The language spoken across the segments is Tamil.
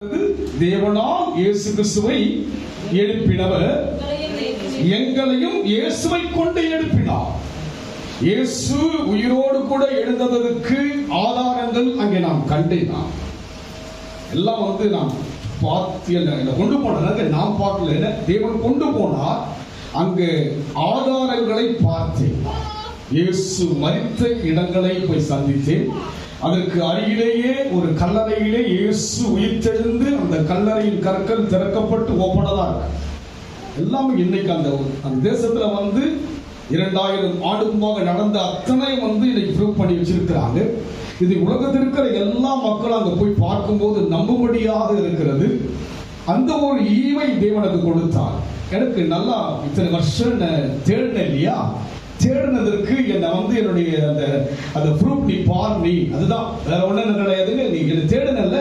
தேவனால் இயேசு கிறிஸ்துவை எழுப்பினவர் எங்களையும் இயேசுவை கொண்டு எழுப்பினார். இயேசு உயிரோடு கூட எழுந்ததற்கு ஆதாரங்கள் அங்கே நாம் கண்டேன். எல்லாம் நான் பார்த்து கொண்டு போனது நான் பார்க்கல, தேவன் கொண்டு போனார். அங்கு ஆதாரங்களை பார்த்தேன். இயேசு மரித்த இடங்களை போய் சந்தித்தேன். அதற்கு அருகிலேயே ஒரு கல்லறையிலே இயேசு உயிர்த்தெழுந்து அந்த கல்லறையின் கற்கள் திறக்கப்பட்டு ஓப்பனதா இருக்கு. எல்லாமே இன்னைக்கு அந்த தேசத்துல 2000 ஆண்டுக்குமாக நடந்த அத்தனை இன்னைக்கு ப்ரூவ் பண்ணி வச்சிருக்கிறாங்க. இது உலகத்தில் இருக்கிற எல்லா மக்களும் அங்க போய் பார்க்கும்போது நம்பும்படியாக இருக்கிறது. அந்த ஒரு ஈவை தேவனுக்கு கொடுத்தார். எனக்கு நல்லா இத்தனை வருஷம் தேடின இல்லையா, தேடினதற்கு என்னுடைய அந்த ப்ரூஃப் நீ பார், நீ அதுதான் வேற ஒண்ணு கிடையாதுங்க. நீ என்ன தேடினல்ல,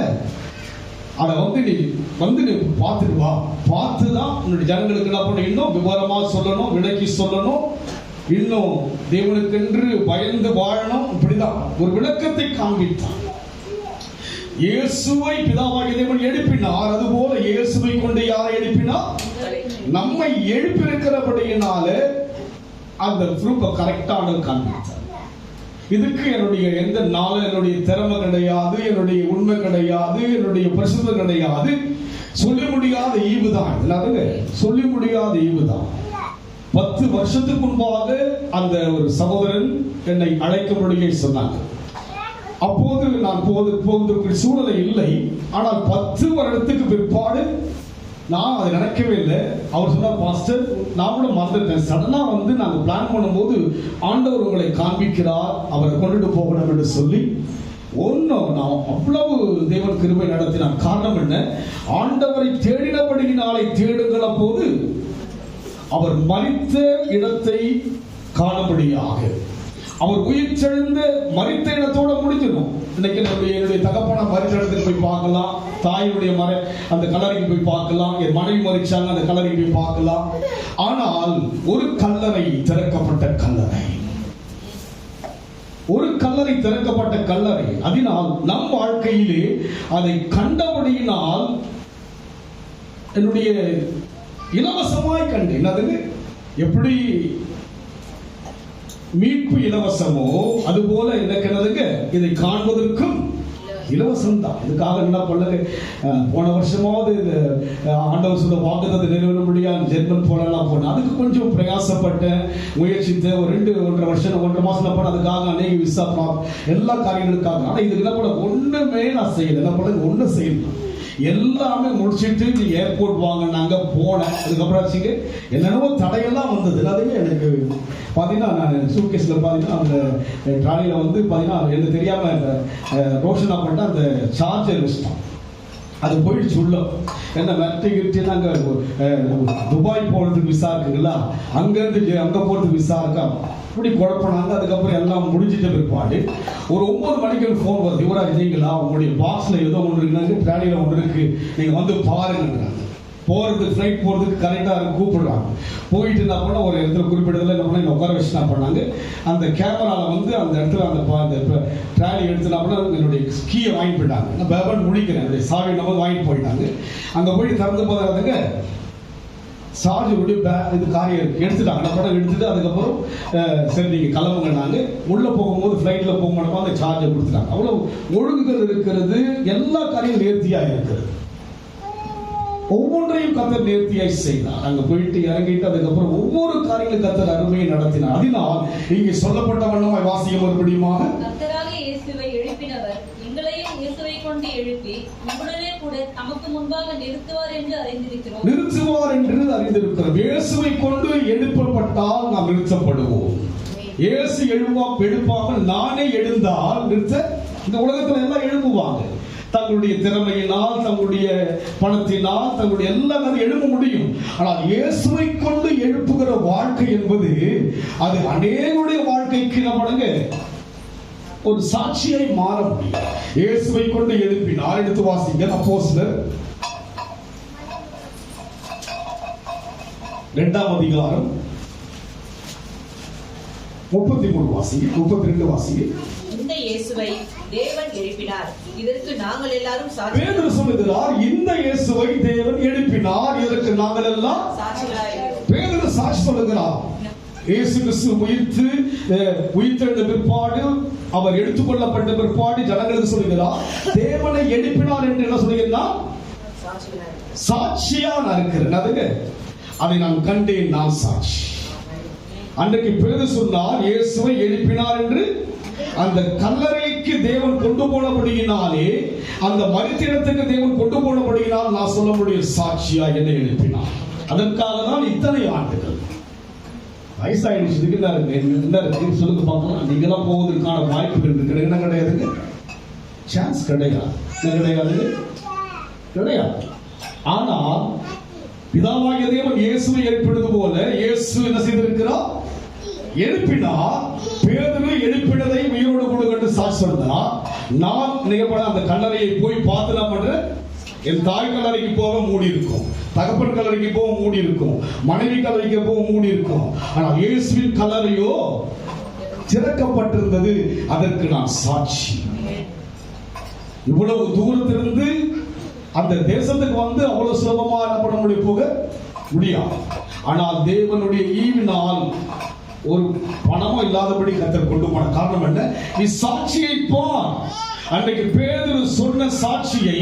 அதை நீ நீ பார்த்துட்டு வா. பார்த்துதான் உன்னுடைய ஜனங்களுக்கு என்ன பண்ண, இன்னும் விவரமா சொல்லணும், விளக்கி சொல்லணும், இன்னும் தேவனுக்கென்று பயந்து வாழணும். இப்படிதான் ஒரு விளக்கத்தை காண்பித்தான். இயேசுவை பிதாவாகிய தேவன் எழுப்பினார். அதுபோல இயேசுவை கொண்டு யாரை எழுப்பினார்? நம்மை எழுப்பியிருக்கிறபடியினால அந்த ப்ரூஃபை கரெக்டான காண்பித்தார். இதுக்கு என்னுடைய எந்த நாளும் என்னுடைய திறமை கிடையாது, என்னுடைய உண்மை கிடையாது, என்னுடைய பரிசுத்தம் கிடையாது. சொல்லி முடியாத ஈவுதான். எல்லாருங்க சொல்லி முடியாத ஈவுதான். 10 வருஷத்துக்கு முன்பாக அந்த ஒரு சகோதரன் என்னை அழைக்கும்படியே சொன்னாங்க. அப்போது நான் போவதற்கு சூழலை இல்லை. ஆனால் 10 வருடத்துக்கு பிற்பாடு நான் அதை நினைக்கவே இல்லை. அவர் சொன்னார், பாஸ்டர் நான் கூட மறந்துட்டேன். சடனா நாங்கள் பிளான் பண்ணும்போது ஆண்டவர் உங்களை காண்பிக்கிறார், அவரை கொண்டுட்டு போகணும் என்று சொல்லி நான் அவ்வளவு தேவன் கிருபை நடத்தினார். காரணம் என்ன? ஆண்டவரை தேடினபடியினாலே தேடுகிற போது அவர் மரித்த இடத்தை காணும்படியாக, அவர் உயிர் செழுந்த மரித்த இடத்தோட முடிஞ்சிடும். இன்னைக்கு என்னுடைய தகப்பன மரித்த இடத்துக்கு போய் பார்க்கலாம், தாயுடைய அந்த கல்லறைக்கு போய் பார்க்கலாம், என் மனைவி மரிச்சாங்க அந்த கல்லறைக்கு போய் பார்க்கலாம். ஆனால் ஒரு கல்லறை திறக்கப்பட்ட கல்லறை, ஒரு கல்லறை திறக்கப்பட்ட கல்லறை. அதனால் நம் வாழ்க்கையிலே அதை கண்டபடியினால் என்னுடைய இலவசமாய் கண்டேன். அதுங்க எப்படி மீட்பு இலவசமோ அதுபோல எனக்கு இதை காண்பதற்கும் இலவசம் தான். இதுக்காக என்ன பண்ணல, போன வருஷமாவது ஆண்டவர் சொல்ல வாக்குத்தத்தை நிறைவேறும்படியா ஜெர்மன் போலாம் போனேன். அதுக்கு கொஞ்சம் பிரயாசப்பட்டேன், முயற்சித்தேன். ஒரு 1.5 வருஷம் 1.5 மாசம் போன அதுக்காக அநேக விசா எல்லா காரியங்களுக்காக. ஆனா இதுக்கு என்ன பண்ண ஒண்ணுமே நான் செய்யல. என்ன பண்ண ஒன்றும் செய்யலாம், எல்லாமே முடிச்சுட்டு நீ ஏர்போர்ட் வாங்கினாங்க போனேன். அதுக்கப்புறம் என்னென்னவோ தடையெல்லாம் வந்தது. அதுவே எனக்கு பார்த்தீங்கன்னா நான் சூட்கேஸில் பார்த்தீங்கன்னா அந்த ட்ராலியில் பார்த்தீங்கன்னா எனக்கு தெரியாமல் ரோஷனா பண்ணிட்டு அந்த சார்ஜர் வச்சுட்டான். அது போயிடுச்சு உள்ள. என்ன வெட்டி நாங்கள் துபாய் போகிறதுக்கு விசா இருக்குங்களா, அங்கேருந்து அங்கே போகிறதுக்கு விசா இருக்கா, இப்படி குழப்பினாங்க. அதுக்கப்புறம் எல்லாம் முடிஞ்சிட்ட பிற்பாடு ஒரு 9 மணிக்கு ஃபோன் வருது, யுவராஜ் நீங்களா, உங்களுடைய பாக்ஸில் ஏதோ ஒன்று இருக்குனாங்க, ட்ராலியில் ஒன்று இருக்கு, நீங்கள் வந்து பாருங்கிறாங்க. போகிறதுக்கு ஃப்ளைட் போகிறதுக்கு கரெக்டாக இருக்கு, கூப்பிடுறாங்க. போயிட்டு என்ன பண்ண ஒரு இடத்துல குறிப்பிட்டதில் என்ன பண்ண உட்கார வச்சு என்ன பண்ணாங்க, அந்த கேமராவில் அந்த இடத்துல அந்த ட்ராலி எடுத்து என்ன பண்ண என்னுடைய கீயை வாங்கிட்டு போயிட்டாங்க. நான் பேபன் முடிக்கிறேன், என்னுடைய சாவி நம்ம வாங்கிட்டு போயிட்டாங்க. அங்கே போயிட்டு திறந்து போதாதுங்க சார்ஜுடைய இது காரியம் எடுத்துட்டாங்க. அந்த படம் எடுத்துட்டு அதுக்கப்புறம் சரி நீங்கள் கிளம்புங்கன்னாங்க. உள்ளே போகும்போது ஃப்ளைட்டில் போக மாட்டோம், அந்த சார்ஜை கொடுத்துட்டாங்க. அவ்வளோ ஒழுங்குகள் இருக்கிறது, எல்லா காரியம் நேர்த்தியாக இருக்கிறது. ஒவ்வொன்றையும் கத்தர் நேர்த்தியாய் செய்தார். அங்க போயிட்டு இறங்கிட்டு அதுக்கப்புறம் ஒவ்வொரு காரியங்களும் கத்தர் அருமையை நடத்தினார். அதனால் இங்கே சொல்லப்பட்ட வண்ணமாய் வாசிக்க மறுபடியுமாக, கர்த்தராகிய இயேசுவை எழுப்பினவர் எங்களையும் இயேசுவை கொண்டு எழுப்பி நம்முடனே கூட நமக்கு முன்பாக நிறுத்துவார் என்று அறிந்திருக்கிறோம். நிறுத்துவார் என்று அறிந்திருக்கிறோம். இயேசுவை கொண்டு எழுப்பப்பட்டால் நாம் நிறுத்தப்படுவோம். இயேசு எழுப்பாமல் நானே எழுந்தால் நிறுத்த இந்த உலகத்துல எல்லாம் எழுப்புவாங்க. தங்களுடைய திறமையினால், தங்களுடைய பணத்தினால், தங்களுடைய எல்லாம் எழுப்ப முடியும். ஆனால் இயேசுவை கொண்டு எழுப்புகிற வாழ்க்கை என்பது அது அநேகருடைய வாழ்க்கைக்கு நம்மளுங்க ஒரு சாட்சியை மாற முடியும். இயேசுவை கொண்டு எழுப்பினார். எடுத்து வாசிங்க அப்போஸ்தலர் 2ஆம் அதிகாரம் 33 வாசிங்க, 32 வாசிங்க. இந்த இயேசுவை தேவன் எழுப்பினார், இதற்கு நாங்கள் எல்லாரும் சாட்சி. பேதுரு சொல்லுகிறார், இந்த இயேசுவை தேவன் எழுப்பினார், இதற்கு நாங்கள் எல்லாம் சாட்சிகளாயிருக்கிறோம். பேதுரு சாட்சி சொல்லுகிறார். இயேசு கிறிஸ்து உயிர்த்தெழுந்த பிற்பாடு, அவர் எடுத்துக்கொள்ளப்பட்ட பிற்பாடு ஜனங்களுக்கு சொல்லுகிறார், தேவனை எழுப்பினார் என்று என்ன சொல்லுகிறார்? சாட்சியா நான் இருக்கிறேன், அதை நான் கண்டேன், நான் சாட்சி. அன்றைக்கு பேதுரு சொன்னார், இயேசுவை எழுப்பினார் என்று. அந்த கல்லறைக்கு தேவன் கொண்டு போனபடியினாலே, அந்த மரித்த இடத்துக்கு தேவன் கொண்டு போனபடியினால் நான் சொல்ல முடியும், சாட்சியா என்னை எழுப்பினார். அதற்காக தான் இத்தனை ஆண்டுகள். வயசாயிடுச்சு, என்ன சொல்லுங்க பார்க்கலாம். நீங்களாம் போவதற்கான வாய்ப்புகள் இருக்கு, என்ன கிடையாதுங்க, சான்ஸ் கிடையாது, கிடையாது. ஆனால் பிதாவாகிய தேவன் இயேசுவை எழுப்பினது போல இயேசு என்ன செய்திருக்கிறார்? எழுப்பினார். பேதுரு எழுப்பினதை உயிரோடு கூட கண்டு சாட்சி சொன்னார். நான் நிகழ்பட அந்த கல்லறையை போய் பார்த்து நான் பண்றேன், என் தாய் கல்லறைக்கு போக மூடி இருக்கும், தகப்பன் கல்லறைக்கு போக மூடி இருக்கும், மனைவி கல்லறைக்கு போக மூடி இருக்கும். ஆனால் இயேசுவின் கல்லறையோ திறக்கப்பட்டிருந்தது, அதற்கு நான் சாட்சி. இவ்வளவு தூரத்திலிருந்து அந்த தேசத்துக்கு வந்து அவ்வளவு சுலபமா என்ன பண்ண முடியும், போக முடியாது. ஆனால் தேவனுடைய ஈவினால் ஒரு பணமும் இல்லாதபடி கர்த்தர் கொண்டு போன காரணம் என்ன? நீ சாட்சியை பார். அன்றைக்கு பேதுரு சொன்ன சாட்சியை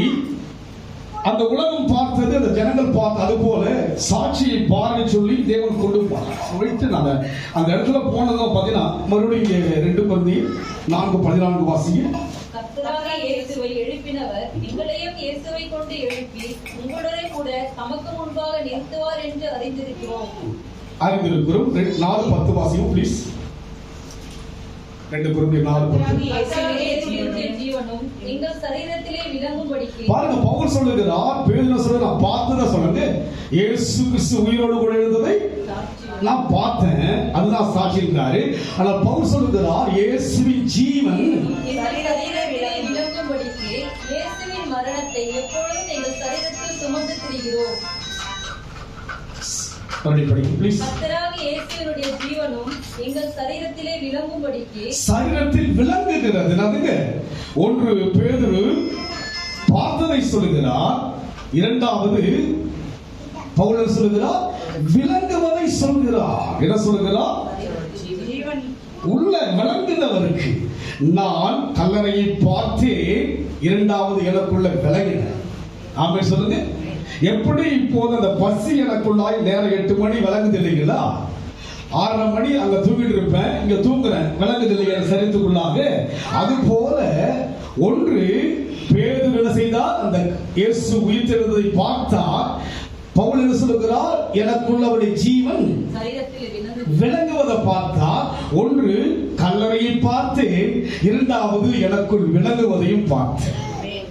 அந்த உலகம் பார்த்தது, அந்த ஜனங்கள் பார்த்து, அது போல சாட்சியை பாருன்னு சொல்லி தேவன் கொண்டு போனார். சொல்லிட்டு நான் அந்த இடத்துல போனதும் பார்த்தீங்கன்னா, மறுபடியும் 2 கொரிந்தியர் 4:14 வாசிங்க. கர்த்தராகிய இயேசுவை எழுப்பினவர் எங்களையும் இயேசுவை கொண்டு எழுப்பி உங்களுடனே கூட தமக்கு முன்பாக நிறுத்துவார் என்று அறிந்திருக்கிறோம். 4:10 வாசிங்க ப்ளீஸ். 2 கொரிந்தியர் 4:10. ஜீவனும் எங்கள் சரீரத்திலே விளங்கும்படிக்கு. பாருங்க, பவுல் சொல்லுகிறார், பேதுரு சொல்லுகிறார், நான் பார்த்தத சொல்லுங்க, இயேசு கிறிஸ்து உயிரோடு கூட எழுந்ததை நான் பார்த்தேன், அதுதான் சாட்சி இருக்காரு. ஆனால் பவுல் சொல்லுகிறார், இயேசுவின் ஜீவன் விளங்கும்படிக்கு இயேசுவின் மரணத்தை எப்பொழுதும் எங்கள் சரீரத்தில் சுமந்து திரிகிறோம். கர்த்தராகிய இயேசுவினுடைய ஜீவனும் எங்கள் சரீரத்திலே விளங்கும்படிக்கு. சரீரத்தில் விளங்குகிறது. அதுங்க 1 பேதுரு பார்த்ததை சொல்லுகிறார், 2வது பவுல் சொல்லுகிறார் விளங்குவதை சொல்கிறார். என்ன சொல்லுகிறார்? உள்ள விளங்குகிறவருக்கு. நான் கல்லறையை பார்த்தேன், 2வது எனக்குள்ள விளங்கினேன். ஆமென் சொல்லுங்க. எப்படி இப்போது அந்த பசி எனக்குள்ளாய் நேரம் 8 மணி விளங்குது இல்லைங்களா? 6:30 மணி அங்க தூங்கிட்டு இருப்பேன், இங்க தூங்குறேன், விளங்குது இல்லையா சரீரத்துக்குள்ளாக? அது போல 1 பேதுரு என்ன செய்தார்? அந்த இயேசு உயிர்த்தெழுந்ததை பார்த்தார். பவுல் என்ன சொல்லுகிறார்? எனக்குள்ளவருடைய ஜீவன் விளங்குவதை பார்த்தார். 1 கல்லறையை பார்த்தேன், 2வது எனக்குள் விளங்குவதையும் பார்த்தேன்.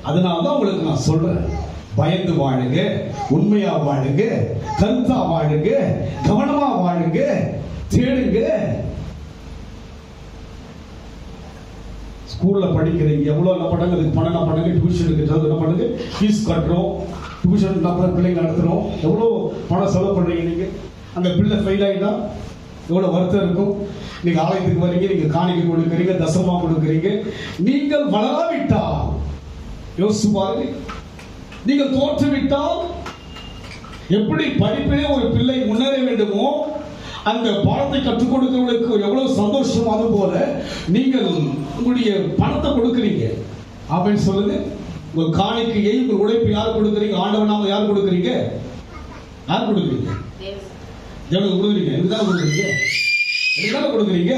அதனாலதான் உங்களுக்கு நான் சொல்றேன், பயந்து வாழுங்க, உண்மையா வாழுங்க, கருத்தா வாழுங்க, கவனமா வாழுங்க, தேடுங்க. ஸ்கூல்ல படிக்கிறீங்க, எவ்வளவு என்ன பண்ணுங்க, அதுக்கு பணம் என்ன பண்ணுங்க, டியூஷனுக்கு என்ன பண்ணுங்க, ஃபீஸ் கட்டுறோம், டியூஷன் நம்ம பிள்ளைங்க நடத்துறோம், எவ்வளவு பணம் செலவு பண்றீங்க. நீங்க அந்த பிள்ளை ஃபெயில் ஆயிட்டா எவ்வளவு வருத்தம் இருக்கும். நீங்க ஆலயத்துக்கு வரீங்க, நீங்க காணிக்கை கொடுக்குறீங்க, தசமா கொடுக்குறீங்க. நீங்கள் வளராவிட்டால் யோசிச்சு பாருங்க, நீங்கள் தோற்றுவிட்டால் எப்படி படிப்பிலே ஒரு பிள்ளை முன்னேற வேண்டுமோ, அந்த பாடத்தை கற்றுக் கொடுக்கிறவங்களுக்கு எவ்வளவு சந்தோஷம், அது போல நீங்கள் உங்களுடைய பணத்தை கொடுக்குறீங்க. அப்படின்னு சொல்லுங்க. உங்க காணிக்கையை, உங்க உழைப்பு யார் கொடுக்குறீங்க? ஆண்டவனாக யார் கொடுக்குறீங்க? யார் கொடுக்குறீங்க? தேவனுக்கு கொடுக்குறீங்க. எதுக்காக கொடுக்குறீங்க? எதுக்காக கொடுக்குறீங்க?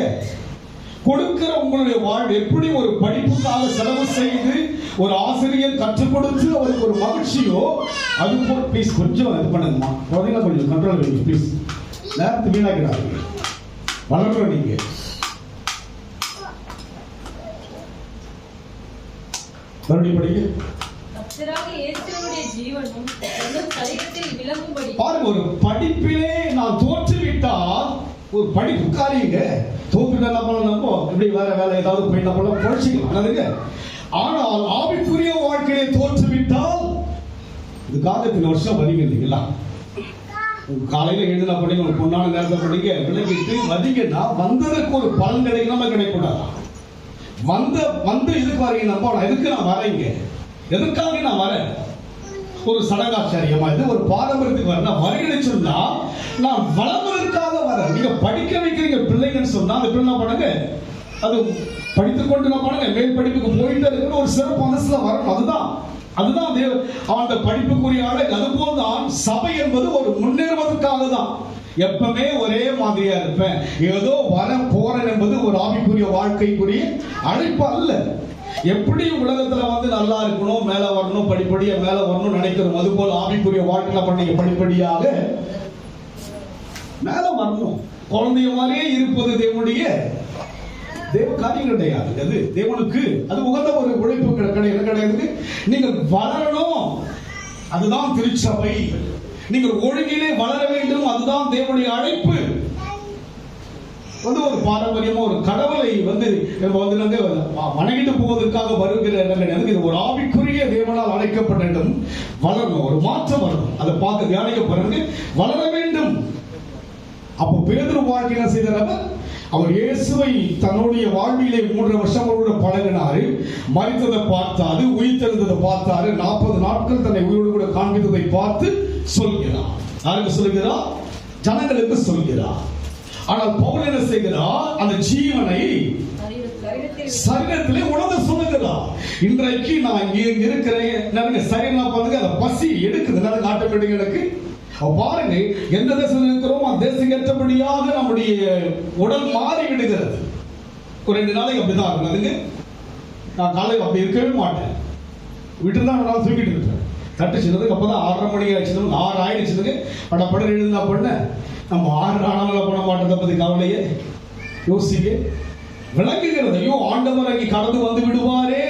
கொடுக்கிற உங்களுடைய வாழ்வு எப்படி ஒரு படிப்புக்காக செலவு செய்து ஒரு ஆசிரியர் கற்றுக் கொடுத்து அவருக்கு ஒரு மகிழ்ச்சியோ, அது போல. ப்ளீஸ் கொஞ்சம் இது பண்ணுங்கம்மா, கொஞ்சம் கண்ட்ரோல் பண்ணுங்க ப்ளீஸ். நேரத்தை வீணாக்கிறாங்க, வளர்றோம். நீங்க மறுபடியும் படிங்க. பாருங்க, ஒரு படிப்பிலே நான் தோற்றுவிட்டால், ஒரு படிப்புக்காரிங்க தோற்றுவிட்டா என்ன பண்ணலாம், இப்படி வேற வேலை ஏதாவது போய் என்ன பண்ணலாம், பொழைச்சிக்கலாம். ஆனால் ஆவிக்குரிய வாழ்க்கையை தோற்றுவிட்டால், இதுக்காக இத்தனை வருஷம் வரீங்க இல்லைங்களா? காலையில எழுதினா படிங்க, ஒரு பொண்ணான நேரத்தை படிங்க, விளக்கிட்டு வந்தீங்கன்னா வந்ததற்கு ஒரு பலன் கிடைக்காம கிடைக்கூடாது. வந்து இதுக்கு வரீங்க நம்ம எதுக்கு நான் வரேங்க, எதுக்காக நான் வரேன்? ஒரு சடங்காச்சாரியமா இது ஒரு பாரம்பரியத்துக்கு வர நான் வரேன்னு சொன்னா நான் வளர்வதற்காக வரேன். நீங்க படிக்க வைக்கிறீங்க பிள்ளைங்கன்னு சொன்னா அந்த பிள்ளை என்ன பண்ணுங்க, அது படித்துக்கொண்டு என்ன பண்ணுங்க, மேல் படிப்புக்கு போயிட்டு இருக்கிற ஒரு சிறப்பு மனசுல வரணும். அதுதான் அந்த படிப்புக்குரிய ஆளை. அதுபோல்தான் சபை என்பது ஒரு முன்னேறுவதற்காக தான். எப்பவுமே ஒரே மாதிரியா இருப்பேன், ஏதோ வர போறேன் என்பது ஒரு ஆவிக்குரிய வாழ்க்கைக்குரிய அழைப்பு அல்ல. எப்படி உலகத்துல வந்து நல்லா இருக்கணும், மேல வரணும், படிப்படியா மேல வரணும் நினைக்கிறோம், அதுபோல் ஆவிக்குரிய வாழ்க்கையில பண்ணீங்க படிப்படியாக மேல வரணும். குழந்தைய மாதிரியே இருப்பது தேவனுடைய தேவ காரியம் கிடையாது. அது தேவனுக்கு அது உகந்த ஒரு உழைப்பு கிடையாது. நீங்கள் வளரணும், அதுதான் திருச்சபை. நீங்கள் ஒழுங்கிலே வளர வேண்டும், அதுதான் தேவனுடைய அழைப்பு. வந்து ஒரு பாரம்பரியமா ஒரு கடவுளை வந்து வணங்கிட்டு போவதற்காக வருகிற ஒரு ஆவிக்குரிய தேவனால் அழைக்கப்பட்ட இடம் வளரணும், ஒரு மாற்றம் வரணும். அதை பார்த்து தியானிக்க பிறகு வளர வேண்டும். அப்போ பேதுரு வாழ்க்கை என்ன செய்தார்? அவர் இயேசுவை தன்னுடைய வாழ்விலே 3 வருஷம் அவரோட பழகினாரு. மரித்ததை பார்த்தாரு, உயிர்த்தெழுந்ததை பார்த்தாரு. 40 நாட்கள் தன்னை உயிரோடு கூட காண்பித்ததை பார்த்து சொல்கிறார். யாருக்கு சொல்கிறார்? ஜனங்களுக்கு சொல்கிறார். ஆனால் பவுல் என்ன செய்கிறார்? அந்த ஜீவனை சரீரத்திலே உணர்ந்து சொல்லுகிறார். இன்றைக்கு நான் இங்கே இருக்கிறேன், சரீரம் பாருங்க, அந்த பசி எடுக்குது, ஆட்டோமேட்டிக் எனக்கு பாருங்க. எந்த தேசத்தில் இருக்கிறோம் அந்த தேசத்துக்கு ஏற்றபடியாக நம்முடைய உடல் மாறி விடுகிறது. ஒரு 2 நாளைக்கு அப்படிதான் இருக்கும். அதுக்கு நான் காலையில் அப்படி இருக்கவே மாட்டேன், வீட்டில் தான் நான் தூக்கிட்டு இருப்பேன். தட்டு சின்னதுக்கு அப்பதான் 6:30 மணி ஆயிடுச்சு, 6 ஆயிடுச்சுதுக்கு பட எழுதுனா பண்ண நம்ம 6 ஆனாலும் பண்ண மாட்டேன். பத்தி கவலையே யோசிக்க விளங்குகிறது. ஐயோ ஆண்டவர் அங்கே கடந்து வந்து விடுவாரே,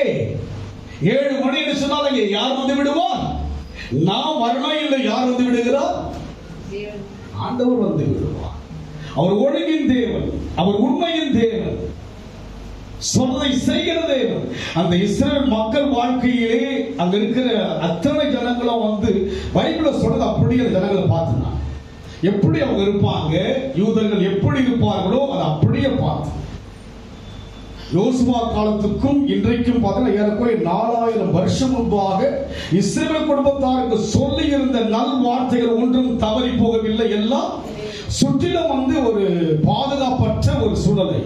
7 மணி சொன்னால் அங்கே யார் வந்து விடுவார்? நாம் வரணும் இல்லை, யார் வந்து விடுகிறார்? ஆண்டவர் வந்து விடுவார். அவர் ஒழுங்கின் தேவன், அவர் உண்மையின் தேவன், சொன்னதை செய்கிற தேவன். அந்த இஸ்ரவேல் மக்கள் வாழ்க்கையிலே அங்க இருக்கிற அத்தனை ஜனங்களும் வந்து பைபிள சொல்றது அப்படியே ஜனங்களை பார்த்துனா எப்படி அவங்க இருப்பாங்க, யூதர்கள் எப்படி இருப்பார்களோ அதை அப்படியே பார்த்து யோசுவா காலத்துக்கும் இன்றைக்கும் பார்த்தீங்கன்னா ஏறக்குறைய 4000 வருஷம் முன்பாக இஸ்ரவேல் குடும்பத்தாருக்கு சொல்லி இருந்த நல் வார்த்தைகள் ஒன்றும் தவறி போகவில்லை. எல்லாம் சுற்றிலும் வந்து ஒரு பாதுகாப்பற்ற ஒரு சூழலை,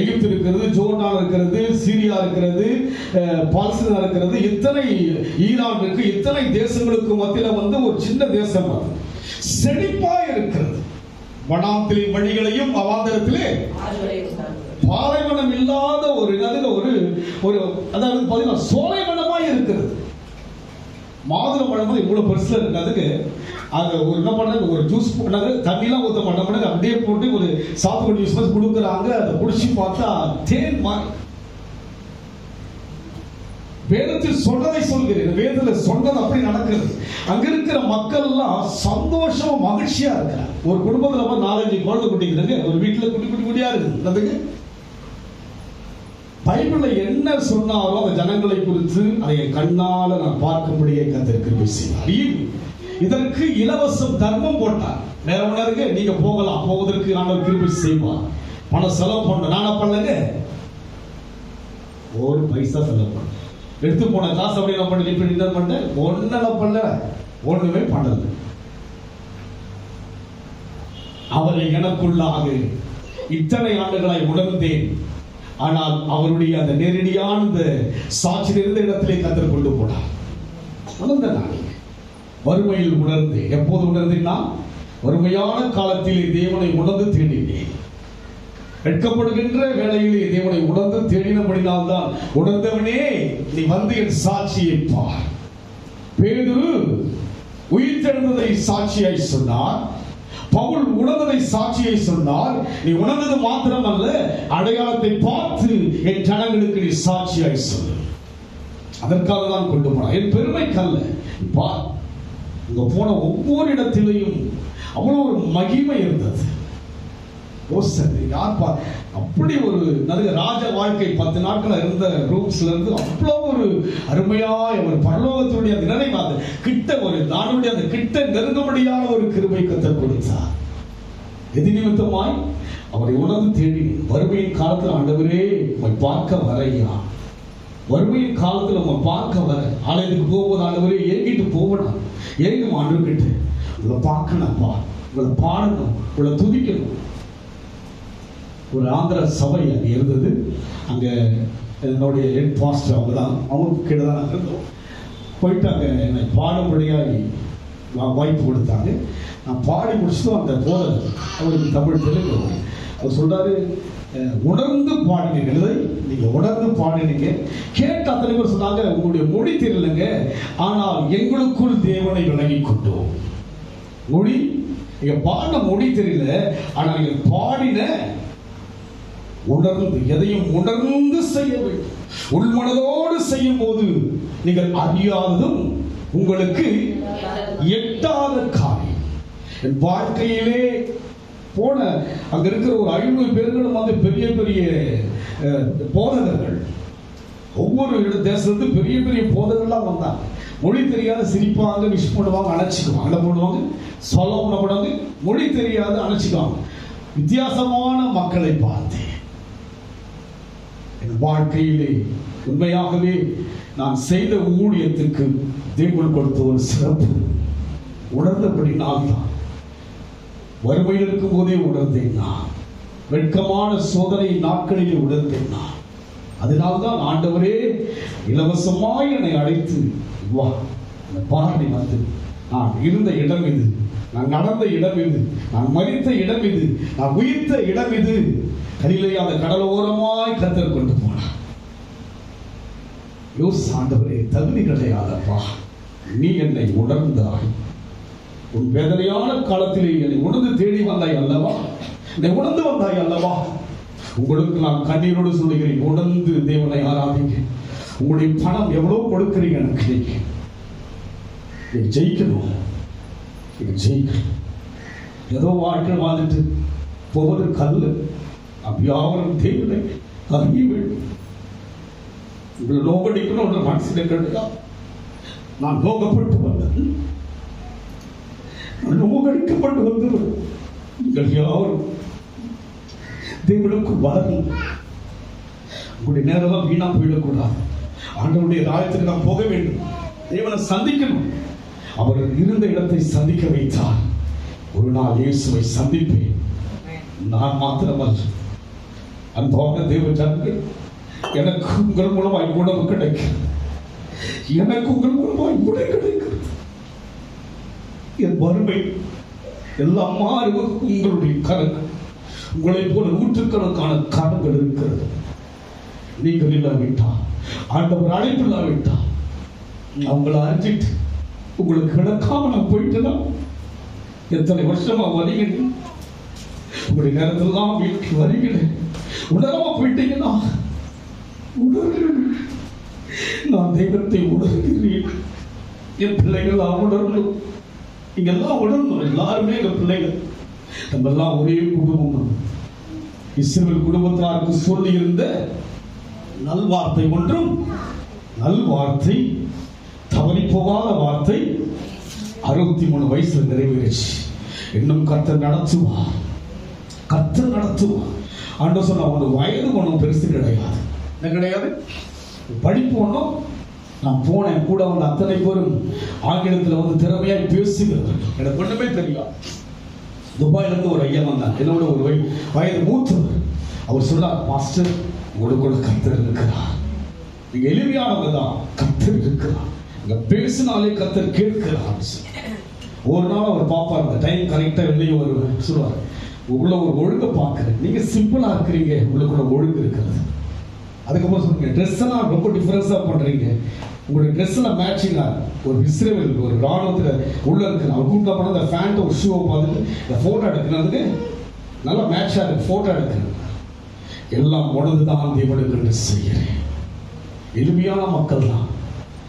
எகிப்து இருக்கிறது, ஜோர்டான் இருக்கிறது, சீரியா இருக்கிறது, பாலஸ்தீனா இருக்கிறது, இத்தனை ஈரான் இருக்கு, இத்தனை தேசங்களுக்கு மத்தியில வந்து ஒரு சின்ன தேசம் அது செழிப்பா இருக்கிறது. வனாந்திரி வழிகளையும் அவாந்தரத்திலே பாலைவனம் இல்லாத ஒரு ஒரு அதாவது பாத்தீங்கன்னா சோலைவனமாய் இருக்கிறது. மாதுளை பழம் இவ்வளவு பெருசுல இருக்கு. அதுக்கு அது ஒரு என்ன பண்ணாங்க, ஒரு ஜூஸ் போட்டாங்க, தண்ணிலாம் ஊற்ற மாட்டாங்க, அப்படியே போட்டு ஒரு சாப்பிட்டு ஜூஸ் கொடுக்குறாங்க. அதை குடிச்சு பார்த்தா தேன் மாதிரி. வேதத்தில் சொன்னதை சொல்கிறேன், வேதத்தில் சொன்னது அப்படி நடக்கிறது. அங்க இருக்கிற மக்கள் எல்லாம் சந்தோஷமா மகிழ்ச்சியா இருக்கிறாங்க. ஒரு குடும்பத்துல 4-5 குழந்தை குட்டிக்கிறாங்க, ஒரு வீட்டுல குட்டியா இருக்குது. பைபிள்ல என்ன சொன்னாரோ அந்த ஜனங்களை குறித்து அதை கண்ணால நான் பார்க்கும்படியே கர்த்தர் கிருபை செய்தார். இதற்கு இலவசம் தர்மம் போட்டார். வேற ஒண்ணு நீங்க போகலாம், போவதற்கு நான் கிருபை செய்வார். பணம் செலவு பண்ண நான் பண்ணலங்க, ஒரு பைசா செலவு பண்ண எடுத்து போன காசு அப்படி நான் பண்ணி பண்ணேன், ஒன்னும் பண்ணல, ஒண்ணுமே பண்ணல. அவரை எனக்குள்ளாக இத்தனை ஆண்டுகளாய் உணர்ந்தேன். ஆனால் அவருடைய அந்த நேரடியான சாட்சி இருந்த இடத்திலே கர்த்தர் கொண்டு போனார். உணர்ந்த நான் வறுமையில் உணர்ந்தேன். எப்போது உணர்ந்தேன்னா, வறுமையான காலத்திலே தேவனை உணர்ந்து தேடினேன். வெட்கப்படுகின்ற வேளையிலே தேவனை உணர்ந்து தேடினபடினால்தான், உணர்ந்தவனே நீ வந்து என் சாட்சியை பார். பேதுரு உயிர்த்தெழுந்ததை சாட்சியாய் சொன்னார், பவுல் உணர்ந்ததை சாட்சியை சொன்னார். நீ உணர்ந்தது மாத்திரம் அல்ல, அடையாளத்தை பார்த்து என் ஜனங்களுக்கு நீ சாட்சியாய் சொல்லு. அதற்காக தான் கொண்டு போனார், என் பெருமைக்கல்ல. இங்க போன ஒவ்வொரு இடத்திலையும் அவ்வளவு ஒரு மகிமை இருந்தது. அப்படி ஒரு ராஜ வாழ்க்கை 10 நாட்கள் இருந்த ரூம்ஸ்ல இருந்து அவ்வளவு ஒரு அருமையாய் ஒரு பரலோகத்தினுடைய நினைவாக கிட்ட ஒரு நானுடைய அந்த கிட்ட நெருங்கும்படியான ஒரு கிருபை கர்த்தர் கொடுத்தார். எது நிமித்தமாய்? அவரை உணர்ந்து தேடி வறுமையின் காலத்தில் ஆண்டவரே உம்மை பார்க்க வரையா, வறுமையின் காலத்தில் உம்மை பார்க்க வர, ஆலயத்துக்கு போகும்போது ஆண்டவரே ஏங்கிட்டு போகணும், ஏங்கும் ஆண்டவர்கிட்ட உங்களை பார்க்கணும்ப்பா, உங்களை பாடணும், உங்களை துதிக்கணும். ஒரு ஆந்திர சபை அங்கே இருந்தது. அங்கே என்னுடைய ஹெட் பாஸ்டர் அவங்க தான், அவங்களுக்கு கீழே தான் இருந்தோம். போயிட்டு அங்கே என்னை பாடும்படியாக வாய்ப்பு கொடுத்தாங்க. நான் பாடி முடிச்சுட்டு அந்த போதர் அவருக்கு தமிழ் தெலுங்கு அவர் சொல்றாரு, உணர்ந்து பாடினீங்க, நீங்கள் உணர்ந்து பாடினீங்க. கேட்ட அத்தனை பேர் சொன்னாங்க, உங்களுடைய மொழி தெரியலங்க, ஆனால் எங்களுக்குள் தேவனை விளங்கி கொண்டோம். மொழி நீங்க பாடின மொழி தெரியல, ஆனால் நீங்க பாடின உணர்ந்து, எதையும் உணர்ந்து செய்ய வேண்டும். உள்மனதோடு செய்யும் போது நீங்கள் அறியாததும் உங்களுக்கு எட்டாத காரியம். என் வாழ்க்கையிலே போன அங்க இருக்கிற ஒரு 500 பேர்களும் வந்து பெரிய பெரிய போதகர்கள், ஒவ்வொரு தேசத்து பெரிய பெரிய போதகர்கள்லாம் வந்தாங்க. மொழி தெரியாத சிரிப்பாங்க, விஷ் பண்ணுவாங்க, அணைச்சிக்குவாங்க, அங்கே போடுவாங்க, சொல்ல பண்ணக்கூடாது, மொழி தெரியாது அணைச்சிக்குவாங்க. வித்தியாசமான மக்களை பார்த்தேன். என் வாழ்க்கையிலே உண்மையாகவே நான் செய்த ஊழியத்துக்கு தேவன் கொடுத்த ஒரு சிறப்பு உணர்ந்தபடி நான் தான் வறுமையில் இருக்கும் போதே உணர்ந்தேன். நான் வெட்கமான சோதனை நாட்களிலே உணர்ந்தேன். நான் அதனால்தான் ஆண்டவரே இலவசமாய் என்னை அழைத்து வா, பாரடி வந்து நான் இருந்த இடம் இது, நான் நடந்த இடம் இது, நான் மரித்த இடம் இது, நான் உயிர்த்த இடம் இது. கலிலேயா அந்த கடலோரமாய் கர்த்தர் கொண்டு போனார். ஆண்டவரே தகுதி கிடையாதப்பா, நீ என்னை உணர்ந்தாய். உன் வேதனையான காலத்திலே என்னை உணர்ந்து தேடி வந்தாய் அல்லவா, என்னை உணர்ந்து வந்தாய் அல்லவா. உங்களுக்கு நான் கண்ணீரோடு சொல்லுகிறேன், உணர்ந்து தேவனை ஆராதிங்க. உங்களுடைய பணம் எவ்வளவு கொடுக்கிறீங்க எனக்கு, நீ ஜெயிக்கணும், நீ ஜெயிக்கணும். ஏதோ வாழ்க்கை வாழ்ந்துட்டு போவதற்கு அல்ல, யாவரும் தேவனை அறிய வேண்டும். உங்களை நோக்கடிக்கணும் மனசில் கேட்டா, நான் நோக்கப்பட்டு வந்தது, நோக்கடிக்கப்பட்டு வந்தவர். நீங்கள் யாரும் தேவனுக்கு வரணும். உங்களுடைய நேரம் வீணா போயிடக்கூடாது. ஆண்டவருடைய ராஜ்யத்துக்கு நாம் போக வேண்டும், தேவனை சந்திக்கணும். அவர் இருந்த இடத்தை சந்திக்க வைத்தார். ஒரு நாள் இயேசுவை சந்திப்பேன். நான் மாத்திரமல்ல, அன்பான தேவ ஜனங்கள், எனக்கு உங்கள் மூலமாய் உணவு கிடைக்கும், எனக்கு உங்கள் மூலமாய் உணவு கிடைக்கிறது. என் வறுமை எல்லாம் மாறி உங்களுடைய கரங்கள், உங்களை போல நூற்றுக்கணக்கான கரங்கள் இருக்கிறது. நீங்கள் இல்லாவிட்டால், ஆண்டவர் அழைப்பு இல்லாவிட்டால், அவங்களை அறிஞ்சிட்டு உங்களுக்கு கிடக்காம நான் போயிட்டுனா, எத்தனை வருஷமா வரீங்க, உங்களுடைய நேரத்தில் தான் வீட்டுக்கு வருகிறேன். உணராம போயிட்டீங்கன்னா நான் தெய்வத்தை உணர்கிறேன். என் பிள்ளைகள் உணரணும், நீங்க எல்லாம் உணரணும். எல்லாருமே எங்க பிள்ளைகள், நம்ம எல்லாம் ஒரே குடும்பம். இஸ்ரவேல் குடும்பத்தாருக்கு சொல்லி இருந்த நல்வார்த்தை ஒன்றும், நல்வார்த்தை, தவறி போகாத வார்த்தை 63 வயசுல நிறைவேறிச்சு. இன்னும் கர்த்தர் நடத்துவார், கர்த்தர் நடத்துவார். ஆண்டவர் சொன்ன ஒரு வயது ஒன்றும் பெருசு கிடையாது, என்ன கிடையாது, படிப்பு ஒன்றும். நான் போனேன், கூட வந்து அத்தனை பேரும் ஆங்கிலத்தில் வந்து திறமையாய் பேசுகிறவர். எனக்கு ஒன்றுமே தெரியும். துபாயிலிருந்து ஒரு ஐயா வந்தார், என்னோட ஒரு வயது மூத்தவர். அவர் சொன்னார், மாஸ்டர் உங்களுக்குள்ள கர்த்தர் இருக்கிறார், நீங்க எளிமையானவங்க தான், கர்த்தர் இருக்கிறார், இங்க பேசினாலே கர்த்தர் கேட்கிறார். ஒரு நாள் அவர் பார்ப்பார், அந்த டைம் கரெக்டாக வெளியே வருவார், சொல்லுவார், உள்ள ஒரு ஒழுங்க பார்க்குறேன், நீங்க சிம்பிளா இருக்கிறீங்க, உங்களுக்குள்ள ஒழுங்கு இருக்கிறது. அதுக்கப்புறம் சொல்லுங்க, ட்ரெஸ் எல்லாம் ரொம்ப டிஃபரன்ஸா பண்றீங்க, உங்களுடைய ட்ரெஸ் எல்லாம் மேட்சிங்கா. ஒரு இஸ்ரேல் ஒரு ராணுவத்தில் உள்ள இருக்கு, அவர் கூப்பிட்டா போன அந்த ஃபேண்ட் ஒரு ஷூவை பார்த்துட்டு இந்த போட்டோ எடுக்கிறதுக்கு நல்லா மேட்சா இருக்கு, போட்டோ எடுக்கிறது எல்லாம் உணர்ந்து தான் தேவனுக்கு என்று செய்கிறேன். எளிமையான மக்கள் தான்,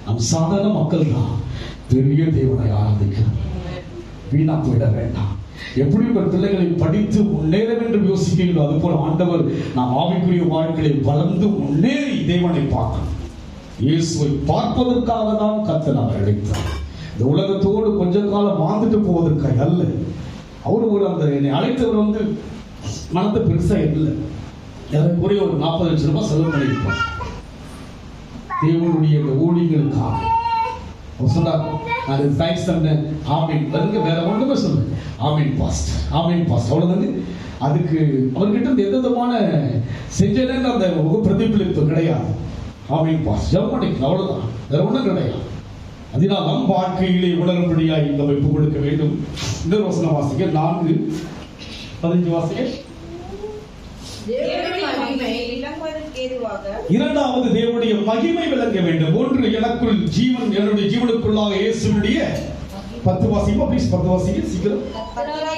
நம் சாதாரண மக்கள் தான் பெரிய தேவனை ஆராதிக்கிறோம். வீணா போயிட வேண்டாம். எப்படி உங்கள் பிள்ளைகளை படித்து முன்னேற வேண்டும் யோசிக்கிறீர்களோ, அது போல ஆண்டவர் நாம் ஆவிக்குரிய வாழ்க்கையை வளர்ந்து முன்னேறி தேவனை பார்க்கணும். இயேசுவை பார்ப்பதற்காக தான் கர்த்தர் நம்மை அழைத்தார். இந்த உலகத்தோடு கொஞ்ச காலம் வாழ்ந்துட்டு போவதற்காக அல்ல, அவர் ஒரு அந்த என்னை அழைத்தவர் வந்து மனத்தை பெருசா இல்லை, ஏறக்குறைய ஒரு 40 லட்சம் ரூபாய் செலவு பண்ணியிருப்பார் தேவனுடைய ஊழியர்களுக்காக. அவர் சொன்னார், நான் தேங்க்ஸ் தந்தேன், ஆமீன் வருங்க, வேற ஒன்றுமே சொல்லுங்க, ஆமீன் பாஸ்ட், ஆமீன் பாஸ்ட், அவ்வளவுதாங்க. அதுக்கு அவர்கிட்ட எந்த விதமான செஞ்சேன்னு அந்த பிரதிபலிப்பு கிடையாது. ஆமீன் பாஸ்ட் ஜெர்மனிக்கு அவ்வளவுதான், வேற ஒன்றும் கிடையாது. அதனால் நம் வாழ்க்கையிலே உணரும்படியாய் இந்த வைப்பு கொடுக்க வேண்டும். இந்த வசனம் வாசிக்க 4:15 வாசிக்க. இரண்டாவது தேவனுடைய மகிமை விளங்க வேண்டும். ஒன்று எனக்குள் ஜீவன், என்னுடைய ஜீவனுக்குள்ளாக இயேசுவுடைய 10 வாசிப்போம் ப்ளீஸ், 10 வாசிக்க சீக்கிரம்.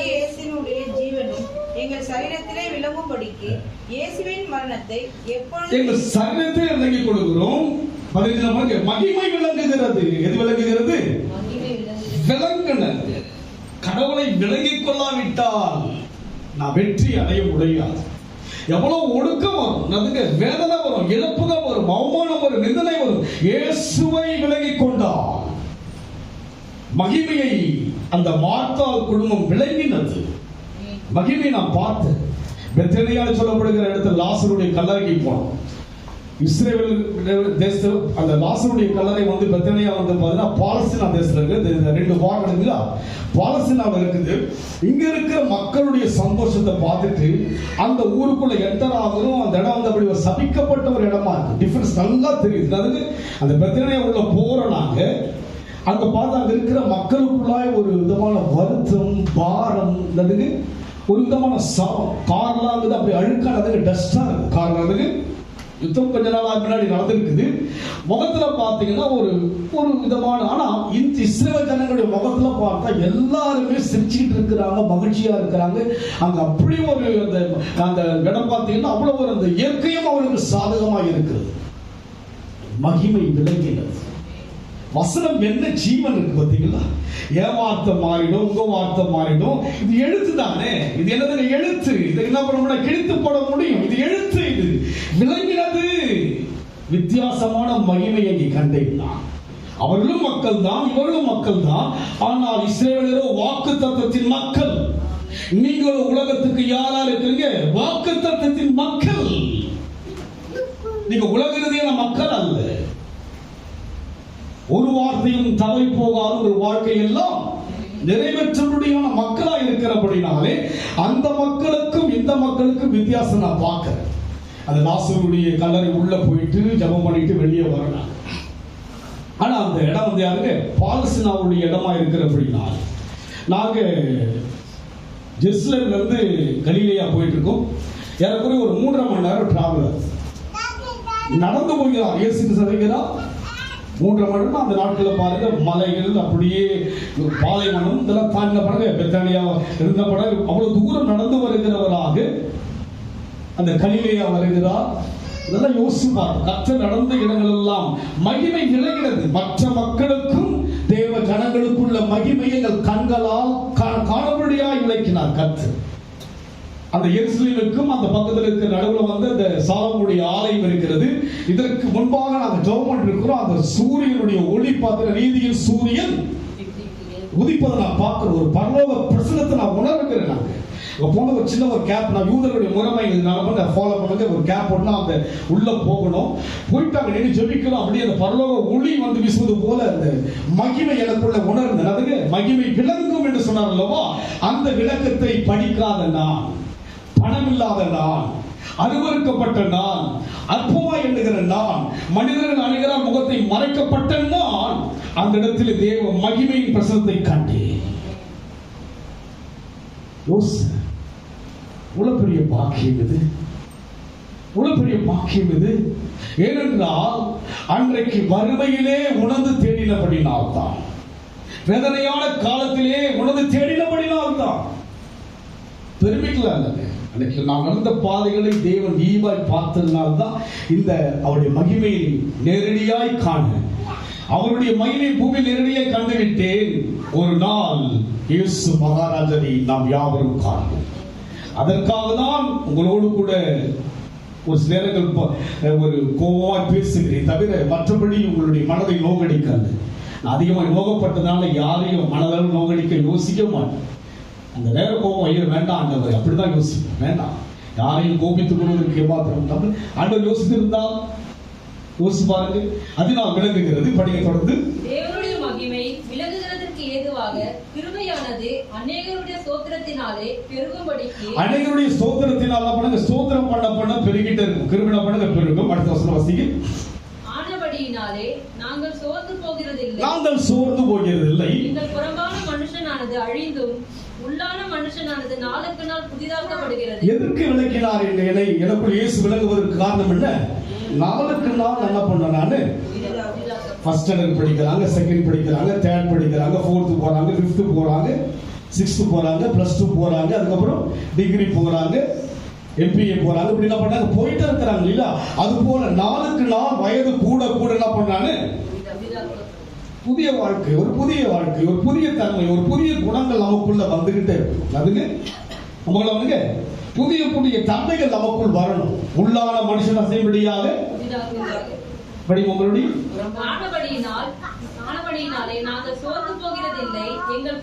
இயேசுவினுடைய ஜீவனும் எங்கள் சரீரத்திலே விளங்கும்படிக்கு இயேசுவின் மரணத்தை எப்பொழுது எங்கள் சரீரத்திலே விளங்கிக் கொள்கிறோம். 15 மகிமை விளங்குகிறது. எது விளங்குகிறது? விளங்குனது. கடவுளை விளங்கிக் கொள்ளாவிட்டால் நான் வெற்றி அடைய முடியாது. எவ்வளவு ஒடுக்கம் வரும், வேதனை வரும், இழப்புகள் வரும், அவமானம் வரும், நிந்தனை வரும். இயேசுவை விலகிக் கொண்டால் மகிமையை அந்த மார்த்தாள் குடும்பம் விளங்கினது. மகிமை நான் பார்த்தேன். பெத்தேனியாவில் சொல்லப்படுகிற இடத்துல லாசருடைய கல்லறைக்கு போனோம். இஸ்ரேல் தேசத்தில் அந்த லாசருடைய கல்லறை வந்து பெத்தேனியா வந்து பார்த்தீங்கன்னா பாலஸ்தீனா தேசத்தில் இருக்குது. 2 வார்டு இருக்குல்ல, பாலஸ்தீனாவில் இருக்குது. இங்க இருக்கிற மக்களுடைய சந்தோஷத்தை பார்த்துட்டு அந்த ஊருக்குள்ள என்டர் ஆகணும். அந்த இடம் வந்து அப்படி ஒரு சபிக்கப்பட்ட ஒரு இடமா இருக்கு. டிஃபரன்ஸ் நல்லா தெரியுது. அதுக்கு அந்த பெத்தேனியா உள்ள போறோம். அங்க பார்த்தா அங்க இருக்கிற மக்களுக்குள்ளாய் ஒரு விதமான வருத்தம், பாரம், ஒரு விதமான சாரம். கார்லாம் வந்து அப்படி அழுக்கானதுக்கு டஸ்டா இருக்கு. கார்லாம் யுத்தம் கொஞ்ச நாள் முன்னாடி நடந்திருக்குது. முகத்துல பாத்தீங்கன்னா ஒரு விதமான, ஆனா இந்த இஸ்ரேல் ஜனங்களுடைய முகத்துல பார்த்தா எல்லாருமே சிரிச்சுக்கிட்டு இருக்கிறாங்க, மகிழ்ச்சியா இருக்கிறாங்க. அங்க அப்படி ஒரு அந்த இடம் பார்த்தீங்கன்னா அவ்வளவு ஒரு அந்த இயற்கையும் அவருக்கு சாதகமா இருக்கிறது. மகிமை விளங்கினது. வசனம் என்ன ஜீவன் இருக்கு பார்த்தீங்களா? என் வார்த்தை மாறிடும், உங்க வார்த்தை மாறிடும். இது எழுத்து தானே, இது என்னது? எழுத்து. இதை என்ன பண்ண முடியும்? கிழித்து போட முடியும். இது எழுத்து. இது விளங்கினது. வித்தியாசமான மகிமையை நீ கண்டேன். அவர்களும் மக்கள் தான், இவர்களும் மக்கள் தான். ஆனால் இஸ்ரவேலரோ வாக்கு தத்தத்தின் மக்கள். நீங்களும் உலகத்துக்கு யாரா இருக்கிறீங்க? வாக்கு தத்தத்தின் மக்கள். நீங்க உலகிறதே மக்கள் அல்ல. ஒரு வார்த்தையும் தவறி போகாத ஒரு வாழ்க்கை எல்லாம் நிறைவேற்றபடியான மக்களா இருக்கிறபடினாலே அந்த மக்களுக்கும் இந்த மக்களுக்கும் வித்தியாசம் நான் பார்க்கிறேன். அந்த லாசருடைய கல்லறை உள்ள போயிட்டு ஜெபம் பண்ணிட்டு வெளியே வரணும். ஆனா அந்த இடம் வந்து யாருங்க? பாலஸ்தீனாவுடைய இடமா இருக்கிறபடினால் நாங்க ஜெருசலேம்ல இருந்து கலிலேயா போயிட்டு இருக்கோம். ஏறக்குறைய ஒரு 3.5 மணி நேரம் டிராவல். நடந்து போகிறார் இயேசு சதைகிறார். 3.5 மணி நேரம். அந்த நாட்களில் பாருங்க, மலைகள் அப்படியே பாலைவனம் இதெல்லாம் தாண்டின பாருங்க. பெத்தானியா இருந்த படம் அவ்வளவு தூரம் நடந்து வருகிறவராக அந்த கலிலேயா வருகிறார். இதெல்லாம் யோசிப்பார். கர்த்தர் நடந்த இடங்கள் எல்லாம் மகிமை விளங்கினது. மற்ற மக்களுக்கும் தேவ ஜனங்களுக்குள்ள மகிமையை எங்கள் கண்களால் காணபடியாய் விளக்கினார் கர்த்தர். அந்த எருசலேமுக்கும் அந்த பக்கத்தில் இருக்கிற நடுவில் வந்து அந்த சாலமோனுடைய ஆலயம் இருக்கிறது. இதற்கு முன்பாக நாங்கள் ஜெபம் பண்ணிருக்கிறோம். அந்த சூரியனுடைய ஒளி பார்க்கிற நீதியின் சூரியன் உதிப்பதை நான் பார்க்கிறேன். ஒரு பரலோக பிரசன்னத்தை நான் உணர்கிறேன். நாங்கள் போன ஒரு சின்ன ஒரு கேப், நான் யூதருடைய முறைமை ஃபாலோ பண்ணுங்க. ஒரு கேப் ஒன்னா அந்த உள்ள போகணும். போயிட்டு அங்க நின்று ஜெபிக்கணும். அப்படியே அந்த பரலோக ஒளி வந்து வீசுவது போல அந்த மகிமை எனக்குள்ள உணர்ந்தேன். அதுக்கு மகிமை விளங்கும் என்று சொன்னார் அல்லவா? அந்த விளக்கத்தை படிக்காத நான், பணம் இல்லாத நான், அருவருக்கப்பட்ட நான், அற்பமாய் எண்ணுகிற நான், மனிதர்கள் அனைவரால் முகத்தை மறைக்கப்பட்ட நான் அந்த இடத்தில் தேவ மகிமையின் பிரசனத்தை கண்டேன். இவ்வளவு பெரிய பாக்கியம் இது, இவ்வளவு பெரிய பாக்கியம் இது. ஏனென்றால் அன்றைக்கு வறுமையிலே உணர்ந்து தேடினபடினால்தான், வேதனையான காலத்திலே உணர்ந்து தேடினபடினால்தான். பெருமைக்கலாம் அன்னைக்கு நாம் நடந்த பாதைகளை தேவன் ஈவாய் பார்த்ததுனால்தான் இந்த அவருடைய மகிமையை நேரடியாய் காண, அவருடைய மகிமை பூமியில் நேரடியாய் கண்டுவிட்டேன். ஒரு நாள் இயேசு மகாராஜனை நாம் யாவரும் காண்போம். அதற்காக தான் உங்களோடு கூட ஒரு சில நேரங்கள் ஒரு கோபமாய் பேசுகிறேன் தவிர மற்றபடி உங்களுடைய மனதை நோகடிக்காது. அதிகமாக நோகப்பட்டதுனால யாரையும் மனதால் நோகடிக்க யோசிக்க மாட்டேன். அந்த நேரம் கோபம் ஐயோ வேண்டாம் ஆண்டவர், அப்படிதான் யோசிப்போம். வேண்டாம், யாரையும் கோபித்துக் கொள்வதற்கு ஏமாத்திரம் ஆண்டவர் யோசித்திருந்தால் யோசிச்சு பாருங்க. அதனால் விளங்குகிறது. படிக்க தொடர்ந்து. தேவனுடைய மகிமை விளங்குகிறதற்கு ஏதுவாக கிருபையானது அநேகருடைய ஸ்தோத்திரத்தினாலே பெருகும்படிக்கு, அநேகருடைய ஸ்தோத்திரத்தினால பண்ணுங்க, ஸ்தோத்திரம் பண்ண பெருகிட்டே இருக்கும். கிருபை பண்ணுங்க பெருகும். அடுத்த வசனம் வாசிங்க. ஆனபடியினாலே நாங்கள் சோர்ந்து போகிறதில்லை, நாங்கள் சோர்ந்து போகிறதில்லை. எங்கள் புறம்பான மனுஷனானது அழிந்தும் உள்ளான மனுஷனானது நாளுக்கு நாள் புதிதாக்கப்படுகிறது. எதற்கு விளக்கினார் என்னை? எனக்குள் இயேசு விளங்குவதற்கு காரணம் என்ன? நாளுக்கு நாள் என்ன பண்ண, நானு ஃபர்ஸ்ட் ஸ்டாண்டர்ட் படிக்கிறாங்க, செகண்ட் படிக்கிறாங்க, தேர்ட் படிக்கிறாங்க, ஃபோர்த்து போறாங்க, ஃபிஃப்த்து போறாங்க, சிக்ஸ்த்து போறாங்க, பிளஸ் 2 போறாங்க, அதுக்கப்புறம் டிகிரி போறாங்க, எம்பிஏ போறாங்க. இப்படி என்ன பண்ணாங்க, போயிட்டே இருக்கிறாங்க இல்லையா? அது போல நாளுக்கு நாள் வயது கூட கூட என்ன பண்ணாங்க, புதிய வாழ்க்கை, ஒரு புதிய வாழ்க்கை, ஒரு புதிய தன்மை, ஒரு புதிய குணங்கள் நமக்குள்ள வந்துகிட்டே இருக்கும். அதுங்க நம்மள வந்து புதிய புதிய தன்மைகள் நமக்குள் வரணும். உள்ளான மனுஷன் அசைபடியாக உங்களுடைய ஆனபடியினாலே நாங்கள் சோர்ந்து போகிறதில்லை, எங்கள்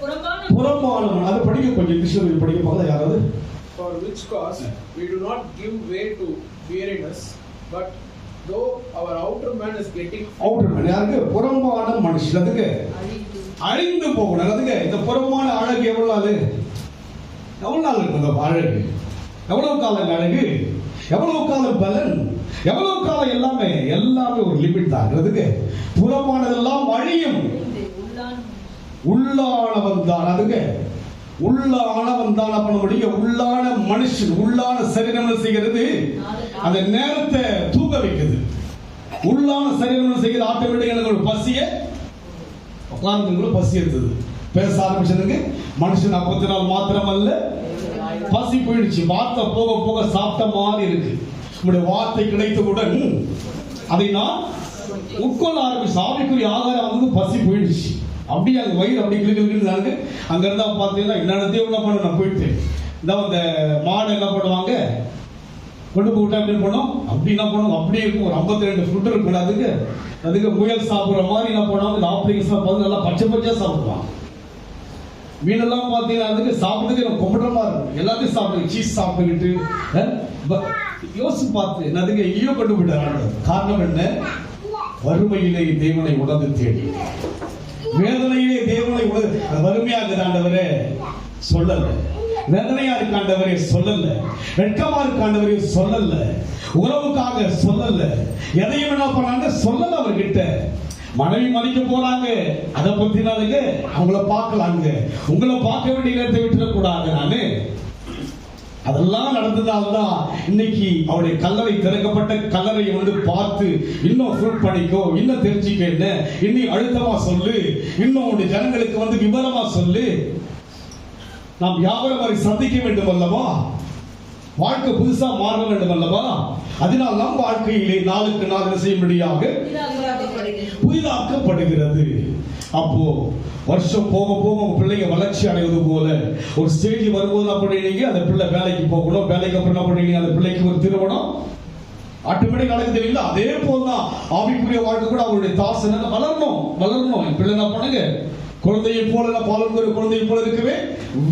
புறம்பான அது படிக்க கொஞ்சம் விஷயம் படிக்க போகல யாராவது. For which cause we do not give way to weariness, but though our outer man is getting யாருக்கு? புறம்பான மனுஷன். அதுக்கு அழிந்து போகணும். அதுக்கு இந்த புறம்பான அழகு எவ்வளவு நாள் இருக்கும்? அந்த அழகு எவ்வளவு காலம் அழகு, எவ்வளவு காலம் பலன், எவ்வளவு காலம், எல்லாமே ஒரு லிமிட் தான். அதுக்கு புறமானதெல்லாம் அழியும், உள்ளானவன் தான். அதுக்கு உள்ளானவன் தான் பண்ண முடியும். உள்ளான மனுஷன், உள்ளான சரீரம் செய்கிறது, அந்த நேரத்தை தூக்க வைக்குது. உள்ளான சரீரம் செய்கிறது ஆட்டோமேட்டிக்காக ஒரு பசிய உட்கார்ந்து பசி எடுத்தது. பேச ஆரம்பிச்சதுக்கு மனுஷன் 40 நாள் மாத்திரம் அல்ல, பசி போயிடுச்சு. வார்த்தை போக போக சாப்பிட்ட மாதிரி இருக்கு. நம்முடைய வார்த்தை கிடைத்தவுடன் அதை நான் உட்கொள்ள ஆரம்பிச்சு ஆவிக்குரிய ஆகாரம் வந்து பசி போயிடுச்சு. அப்படியே அந்த வயிறு அப்படி கிளிக்கு அங்க இருந்தா பாத்தீங்கன்னா என்னத்தையும் என்ன பண்ண நான் போயிட்டு இந்த மாடை என்ன பண்ணுவாங்க, கொண்டு போட்டா எப்படி பண்ணோம், அப்படி என்ன பண்ணுவோம், அப்படியே இருக்கும். ஒரு 52 ஃபுட் இருக்கும். அதுக்கு முயல் சாப்பிடுற மாதிரி என்ன பண்ணுவாங்க, இந்த ஆப்பிரிக்கா பார்த்து நல்லா பச்சை பச்சையா சாப்பிடுவாங்க. மீனெல்லாம் பார்த்தீங்கன்னா அதுக்கு சாப்பிடுறதுக்கு எனக்கு கொம்பட்டமா இருக்கும். எல்லாத்தையும் சாப்பிட்டு சீஸ் சாப்பிட்டுக்கிட்டு யோசிச்சு பார்த்து என்னதுக்கு ஐயோ கொண்டு போயிட்டாங்க. காரணம் என்ன? வறுமையிலே தேவனை உணர்ந்து தேடி, வேதனையிலே தேவனை உணர்ந்து. வறுமையாக ஆண்டவரே சொல்லல, வேதனையா இருக்காண்டவரே சொல்லல, வெட்கமா இருக்காண்டவரே சொல்லல, உறவுக்காக சொல்லல, எதையும் என்ன பண்ணாங்க சொல்லல. அவர்கிட்ட மனைவி மதிக்க போறாங்க, அதை பத்தினாலுங்க அவங்கள பார்க்கலாங்க. உங்களை பார்க்க வேண்டிய நேரத்தை விட்டுறக்கூடாது. நானு அதெல்லாம் நடந்ததால்தான் இன்னைக்கு அவருடைய கல்லறை திறக்கப்பட்ட கல்லறையை வந்து பார்த்து இன்னும் ஃபுல் பண்ணிக்கோ, இன்னும் தெரிஞ்சுக்க, என்ன இன்னும் அழுத்தமா சொல்லு, இன்னும் உடைய ஜனங்களுக்கு வந்து விவரமா சொல்லு. நாம் யாவரும் அவரை சந்திக்க வேண்டும் அல்லவா? வாழ்க்கை புதுசா மாற வேண்டும் அல்லவா? அதனால் நம் வாழ்க்கையிலே நாளுக்கு நாள் செய்யும்படியாக புதிதாக்கப்படுகிறது. அப்போ வருஷம் போக போக உங்க பிள்ளைங்க வளர்ச்சி அடைவது போல ஒரு ஸ்டேஜ் வரும்போது என்ன பண்ணுவீங்க, அந்த பிள்ளை வேலைக்கு போகணும், வேலைக்கு அப்புறம் என்ன பண்ணுவீங்க, அந்த பிள்ளைக்கு ஒரு திருமணம் ஆட்டோமேட்டிக் நடக்குது இல்லைங்களா? அதே போலதான் ஆவிக்குரிய வாழ்க்கை கூட அவருடைய தாசன வளரணும். என் பிள்ளை என்ன பண்ணுங்க, குழந்தையை போல பாலன்கிற குழந்தையை போல இருக்கவே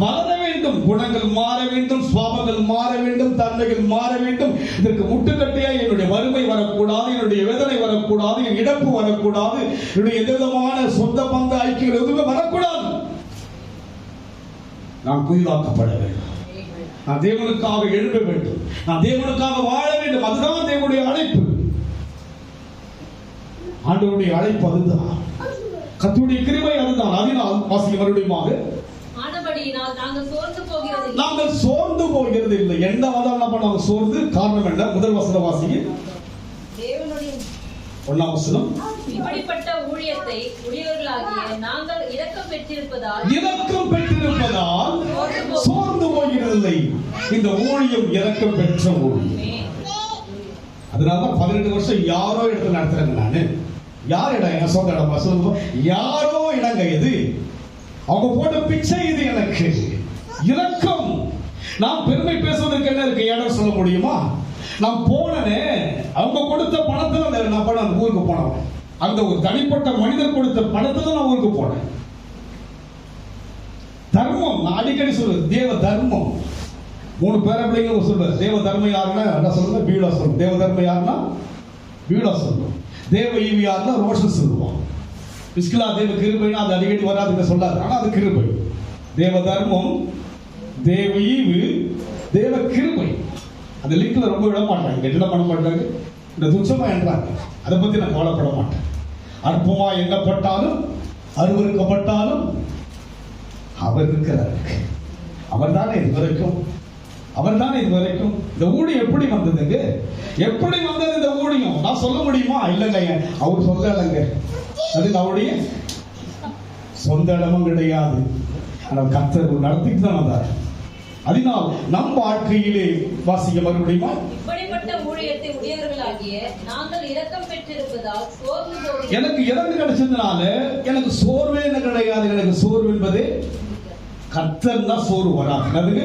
வளர வேண்டும். குணங்கள் மாற வேண்டும், சுவாபங்கள் மாற வேண்டும், தன்மைகள் மாற வேண்டும். இதற்கு முட்டுக்கட்டையா என்னுடைய வறுமை வரக்கூடாது, என்னுடைய வேதனை வரக்கூடாது, என் இழப்பு வரக்கூடாது, என்னுடைய எந்த விதமான சொந்த பந்த ஐக்கியம் எதுவுமே வரக்கூடாது. நான் புதிதாக்கப்பட வேண்டும், நான் தேவனுக்காக எழுத வேண்டும், நான் தேவனுக்காக வாழ வேண்டும். அதுதான் தேவனுடைய அழைப்பு. ஆண்டவருடைய அழைப்பு அதுதான், கர்த்தருடைய கிருபை அதுதான். அதனால் வாசிக்க மறுபடியுமாக நாங்கள் சோர்ந்து போகிறது இல்லை. எந்த வந்தாலும் சோர்ந்து காரணம் என்ன? முதல் வசனம் வாசிங்க. ஒன்னாம் வசனம். இப்படிப்பட்ட ஊழியத்தை உடையவர்களாகிய நாங்கள் இரக்கம் பெற்றிருப்பதால் சோர்ந்து போகிறதில்லை. இந்த ஊழியம் இரக்கம் பெற்ற ஊழியம். அதனாலதான் 18 வருஷம் யாரோ இடத்துல நடத்துறேங்க. நானு யார் இடம்? என் சொந்த இடம். சொல்லுங்க, யாரோ இடங்க இது. அவங்க போட்ட பிச்சை இது. எனக்கு இரக்கம். நான் பெருமை பேசுவதற்கு என்ன இருக்கு? இடம் சொல்ல முடியுமா? நான் போனேனே, அவங்க கொடுத்த பணத்துல நான் போன அந்த ஊருக்கு போனேன். அந்த ஒரு தனிப்பட்ட மனிதர் கொடுத்த பணத்துல நான் ஊருக்கு போனேன். தர்மம். நான் அடிக்கடி சொல்லுவேன் தேவ தர்மம். 3 பேர பிள்ளைங்க சொல்லுவேன். தேவ தர்மம் யாருன்னா என்ன சொல்லுவேன்? பீடா சொல்லுவோம். தேவ தர்மம் யாருன்னா பீடா சொல்லுவோம். தேவ ஈவு யாருன்னா ரோஷன் சொல்லுவோம். பிஸ்கிலா தேவ கிருபைன்னா அது அடிக்கடி வராதுங்க சொல்லாது, ஆனா அது கிருபை. தேவ தர்மம், தேவ ஈவு, தேவ கிருபை. அந்த லிங்க்ல ரொம்ப விட மாட்டாங்க. என்ன பண்ண மாட்டாங்க? இந்த துச்சமா என்றாங்க. அதை பத்தி நான் கவலைப்பட மாட்டேன். அற்பமா எண்ணப்பட்டாலும் அருவருக்கப்பட்டாலும் அவர் இருக்கிறார். அவர் தானே இதுவரைக்கும் இந்த ஊழியம் எப்படி வந்ததுங்க? எப்படி வந்தது இந்த ஊழியம்? நான் சொல்ல முடியுமா? இல்லைங்க, அவர் சொந்த இடங்க. அது அவருடைய சொந்த இடமும் கிடையாது. ஆனால் கர்த்தர் நடத்திட்டு தான் வந்தார். அதனால் நம் வாழ்க்கையிலே வாசிக்க மறுபடியுமா? இப்படிப்பட்ட ஊழியத்தை உடையவர்களாகிய நாங்கள் இரக்கம் பெற்றிருப்பதால் சோர்ந்து போகிறோம். எனக்கு இறங்கு கிடைச்சதுனால எனக்கு சோர்வே என்ன கிடையாது. எனக்கு சோர்வு என்பது கர்த்தர் தான் சோர்வு வராது.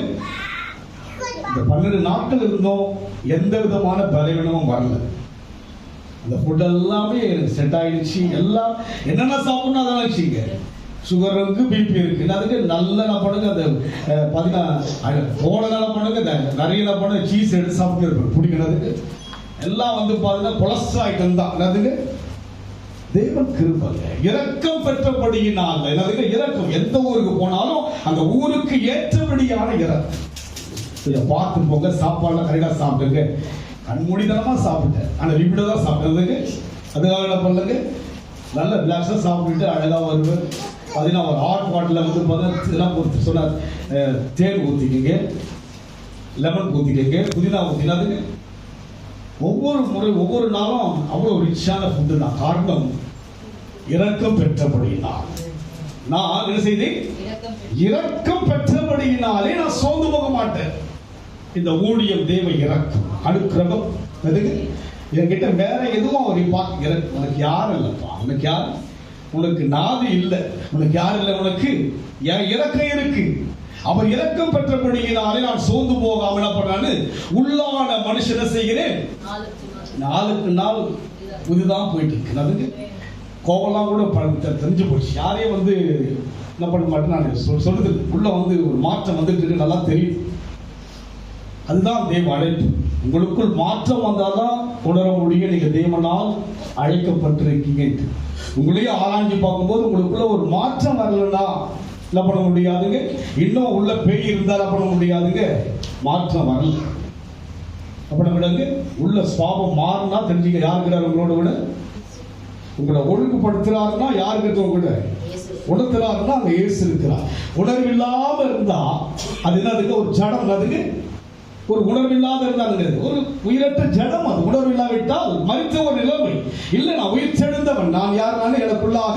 இந்த 12 நாட்கள் இருந்தோம், எந்த விதமான பலவீனமும் வரல. அந்த ஃபுட் எல்லாமே எனக்கு செட் ஆயிடுச்சு. எல்லாம் என்னென்ன சாப்பிடணும் அதெல்லாம் வச்சுங்க. சுகர் இருக்கு, பிபி இருக்கு. அதுக்கு நல்ல என்ன பண்ணுங்க, அந்த போட நல்லா பண்ணுங்க, நிறைய பண்ணுங்க, சீஸ் எடுத்து சாப்பிட்டு இருப்பேன் பிடிக்கிறதுக்கு. எல்லாம் வந்து பாத்தீங்கன்னா கொலஸ்ட்ரால் ஐட்டம் தான். என்னதுக்கு? தேவன் கிருபை. இரக்கம் பெற்றபடியினால் என்னதுக்கு? இரக்கம். எந்த ஊருக்கு போனாலும் அந்த ஊருக்கு ஏற்றபடியான இரக்கம். பார்த்து போங்க, சாப்பாடுலாம் கரெக்டா சாப்பிடுங்க. கண்மூடித்தனமா சாப்பிட்டேன், ஆனா லிமிட்டா தான் சாப்பிட்டதுக்கு. அதுக்காக என்ன பண்ணுங்க, நல்ல ரிலாக்ஸா சாப்பிட்டுட்டு அழகா வருவேன். பார்த்தீங்கன்னா ஒரு ஹாட் வாட்டர்ல வந்து பார்த்தீங்கன்னா சொன்னார், தேன் ஊற்றிக்கிங்க, லெமன் ஊற்றிக்கிங்க, புதினா ஊற்றினாதுங்க. ஒவ்வொரு முறை ஒவ்வொரு நாளும் அவ்வளோ ரிச்சான ஃபுட்டு தான். காரணம் இரக்கம் பெற்றபடியினால். நான் என்ன செய்தேன்? இரக்கம் பெற்றபடியினாலே நான் சோர்ந்து போக மாட்டேன். இந்த ஊழியம் தேவ இரக்கம், அனுக்கிரகம். என்கிட்ட வேற எதுவும் அவர் பார்க்க, உனக்கு யாரும் இல்லப்பா, உனக்கு யார், உனக்கு நாது இல்லை, உனக்கு யார் இல்லை, உனக்கு இரக்கம் இருக்கு. அவர் இரக்கம் பெற்றபடியினாலே நான் சோர்ந்து போகாம என்ன பண்றான்னு உள்ளான மனுஷனை செய்கிறேன். நாளுக்கு நாள் இதுதான் போயிட்டு இருக்கு. அதுக்கு கோவலாம் கூட தெரிஞ்சு போச்சு. யாரையும் வந்து என்ன பண்ண மாட்டேன் நான் சொல்றது. உள்ள வந்து ஒரு மாற்றம் வந்துட்டு இருக்கு, நல்லா தெரியும். அதுதான் தேவ அழைப்பு. உங்களுக்குள் மாற்றம் வந்தாதான் உணர முடியும் நீங்க தேவனால் அழைக்கப்பட்டிருக்கீங்க. உங்களையே ஆராய்ச்சி பார்க்கும்போது உங்களுக்குள்ள ஒரு மாற்றம் வரலன்னா என்ன பண்ண முடியாதுங்க. இன்னும் உள்ள பேய் இருந்தாலும் பண்ண முடியாதுங்க. மாற்றம் வரல அப்படி விடுங்க. உள்ள சுவாபம் மாறினா தெரிஞ்சுக்க யாருக்கிறார் உங்களோட விட. உங்களை ஒழுங்குபடுத்துறாருன்னா யாருக்கு உங்களோட உணர்த்துறாருன்னா அங்க இயேசு இருக்கிறார். உணர்வு இல்லாம இருந்தா அது என்னதுக்கு? ஒரு ஜடம். அதுக்கு ஒரு உணர்வு இல்லாத இருந்தாங்க, ஒரு உயிரற்ற ஜடம். அது உணர்வு இல்லாவிட்டால் மரித்த ஒரு நிலைமை. இல்லை, நான் உயிர் செழுந்தவன், நான் யார்? நான் எனக்குள்ளாக